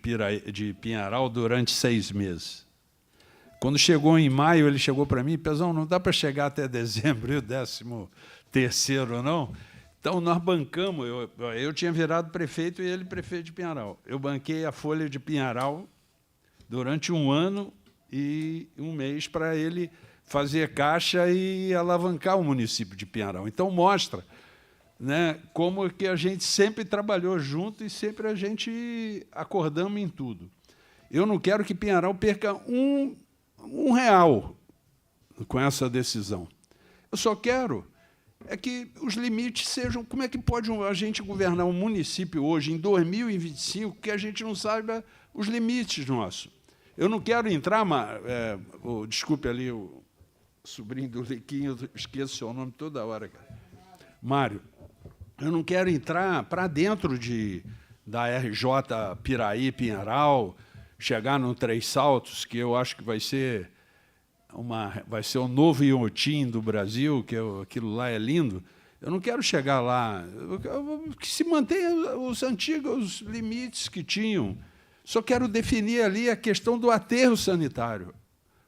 Pinheiral durante 6 meses. Quando chegou em maio, ele chegou para mim, Pezão, não dá para chegar até dezembro, e o 13º, não? Então, nós bancamos, eu tinha virado prefeito e ele prefeito de Pinheiral. Eu banquei a folha de Pinheiral durante 1 ano e 1 mês para ele fazer caixa e alavancar o município de Pinheiral. Então, mostra, né, como que a gente sempre trabalhou junto e sempre a gente acordamos em tudo. Eu não quero que Pinheiral perca um real com essa decisão. Eu só quero que os limites sejam... Como é que pode a gente governar um município hoje, em 2025, que a gente não saiba os limites nossos? Eu não quero entrar... desculpe ali, o sobrinho do Liquinho, eu esqueço o seu nome toda hora, cara. Mário. Eu não quero entrar para dentro da RJ Piraí, Pinheiral, chegar no Três Saltos, que eu acho que vai ser o novo Iotim do Brasil, que aquilo lá é lindo. Eu não quero chegar lá. Que se mantenha os antigos limites que tinham. Só quero definir ali a questão do aterro sanitário.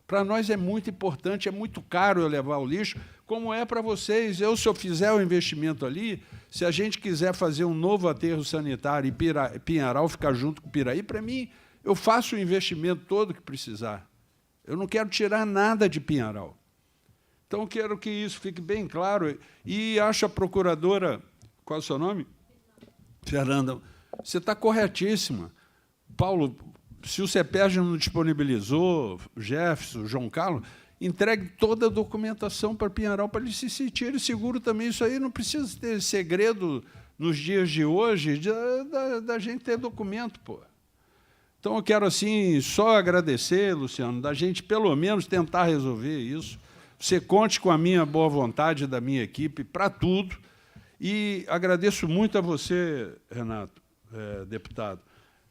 Para nós é muito importante, é muito caro eu levar o lixo, como é para vocês. Se eu fizer o investimento ali, se a gente quiser fazer um novo aterro sanitário e Pinheiral ficar junto com Piraí, para mim, eu faço o investimento todo que precisar. Eu não quero tirar nada de Pinheiral. Então, eu quero que isso fique bem claro. E acho a procuradora... Qual é o seu nome? Fernanda. Você está corretíssima. Paulo, se o CEPERJ não disponibilizou, Jefferson, João Carlos, entregue toda a documentação para Pinheiral para ele se sentir seguro também. Isso aí não precisa ter segredo nos dias de hoje da gente ter documento, pô. Então, eu quero, assim, só agradecer, Luciano, da gente, pelo menos, tentar resolver isso. Você conte com a minha boa vontade da minha equipe para tudo. E agradeço muito a você, Renato, deputado,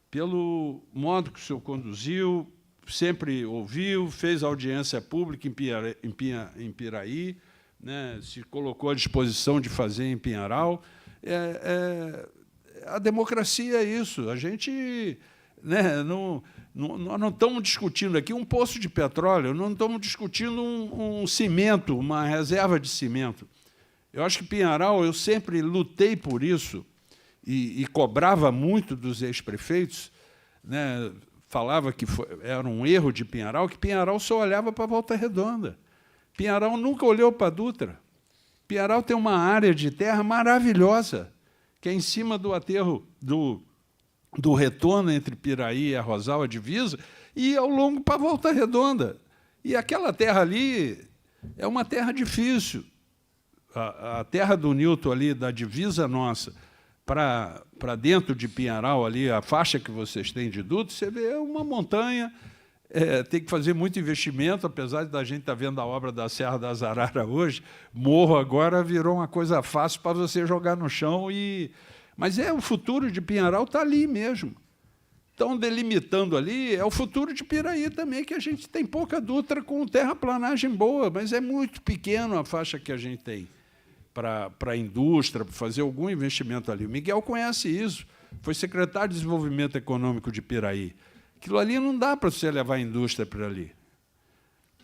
pelo modo que o senhor conduziu, sempre ouviu, fez audiência pública em Piraí, né, se colocou à disposição de fazer em Pinheiral. A democracia é isso. A gente... Né, nós não estamos discutindo aqui um poço de petróleo, não estamos discutindo um cimento, uma reserva de cimento. Eu acho que Pinheiral, eu sempre lutei por isso e cobrava muito dos ex-prefeitos, né, falava que era um erro de Pinheiral, que Pinheiral só olhava para a Volta Redonda. Pinheiral nunca olhou para a Dutra. Pinheiral tem uma área de terra maravilhosa, que é em cima do aterro do retorno entre Piraí e Arrozal, a divisa, e ao longo para a Volta Redonda. E aquela terra ali é uma terra difícil. A terra do Nilton ali, da divisa nossa, para dentro de Pinheiral, ali, a faixa que vocês têm de duto, você vê uma montanha, tem que fazer muito investimento, apesar da gente estar vendo a obra da Serra da Azarara hoje, morro agora virou uma coisa fácil para você jogar no chão e... Mas o futuro de Pinheiral está ali mesmo. Estão delimitando ali, é o futuro de Piraí também, que a gente tem pouca Dutra com terraplanagem boa, mas é muito pequeno a faixa que a gente tem para a indústria, para fazer algum investimento ali. O Miguel conhece isso, foi secretário de Desenvolvimento Econômico de Piraí. Aquilo ali não dá para você levar a indústria para ali.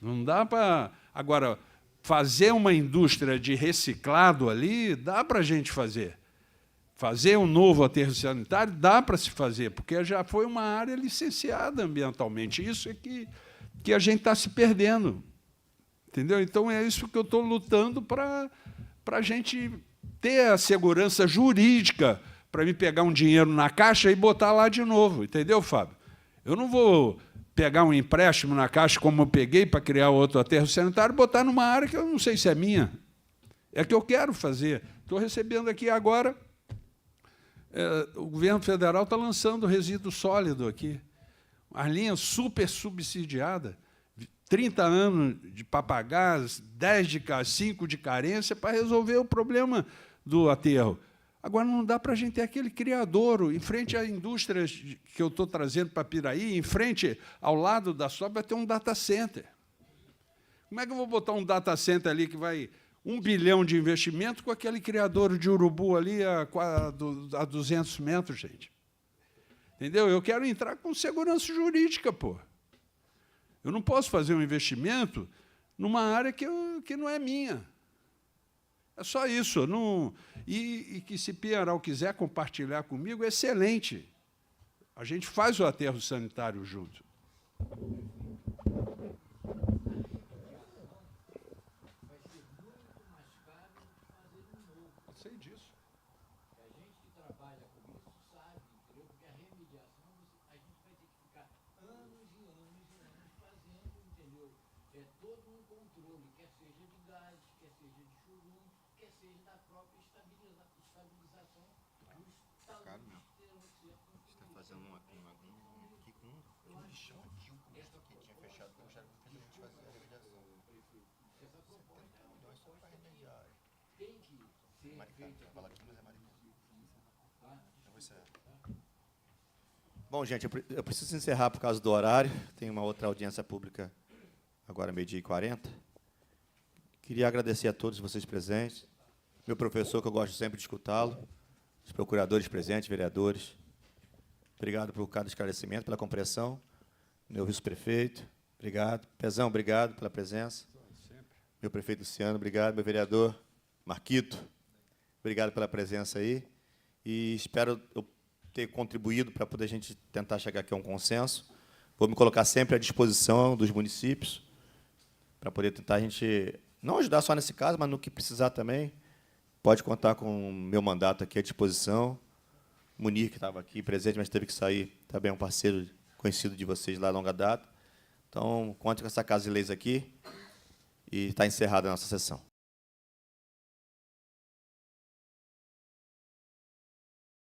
Não dá para... Agora, fazer uma indústria de reciclado ali, dá para a gente fazer. Fazer um novo aterro sanitário, dá para se fazer, porque já foi uma área licenciada ambientalmente. Isso é que a gente está se perdendo. Entendeu? Então, é isso que eu estou lutando para a gente ter a segurança jurídica para me pegar um dinheiro na Caixa e botar lá de novo. Entendeu, Fábio? Eu não vou pegar um empréstimo na Caixa, como eu peguei para criar outro aterro sanitário, e botar numa área que eu não sei se é minha. É que eu quero fazer. Estou recebendo aqui agora... o governo federal está lançando resíduo sólido aqui. A linha super subsidiada. 30 anos para pagar, 10 de 5 de carência para resolver o problema do aterro. Agora, não dá para a gente ter aquele criadouro em frente à indústria que eu estou trazendo para Piraí, em frente, ao lado da SOB, vai ter um data center. Como é que eu vou botar um data center ali que vai 1 bilhão de investimento com aquele criadouro de urubu ali a 200 metros, gente? Entendeu? Eu quero entrar com segurança jurídica, pô. Eu não posso fazer um investimento numa área que não é minha. É só isso. E que, se Pinheiral quiser compartilhar comigo, excelente. A gente faz o aterro sanitário junto. Eu sei disso. A gente que trabalha com isso sabe, entendeu? Porque a remediação, a gente vai ter que ficar anos e anos e anos fazendo, entendeu? É todo um controle, quer seja de gás, quer seja de churume, quer seja da própria estabilização dos taludes. Você está fazendo aqui com um lixão aqui, o começo aqui tinha fechado com o chefe, a gente fazer a remediação. Essa proposta é milhões só para remediar. Tem que ser feita. Fala aqui, mas é Maricá. Eu vou encerrar. Bom, gente, eu preciso encerrar por causa do horário. Tem uma outra audiência pública agora, 12h40. Queria agradecer a todos vocês presentes. Meu professor, que eu gosto sempre de escutá-lo. Os procuradores presentes, vereadores. Obrigado por cada esclarecimento, pela compreensão. Meu vice-prefeito, obrigado. Pezão, obrigado pela presença. Meu prefeito Luciano, obrigado. Meu vereador Marquito, obrigado pela presença aí. E espero eu ter contribuído para poder a gente tentar chegar aqui a um consenso. Vou me colocar sempre à disposição dos municípios para poder tentar a gente não ajudar só nesse caso, mas no que precisar também. Pode contar com o meu mandato aqui à disposição. Munir, que estava aqui presente, mas teve que sair, também é um parceiro conhecido de vocês lá a longa data. Então, conte com essa Casa de Leis aqui e está encerrada a nossa sessão.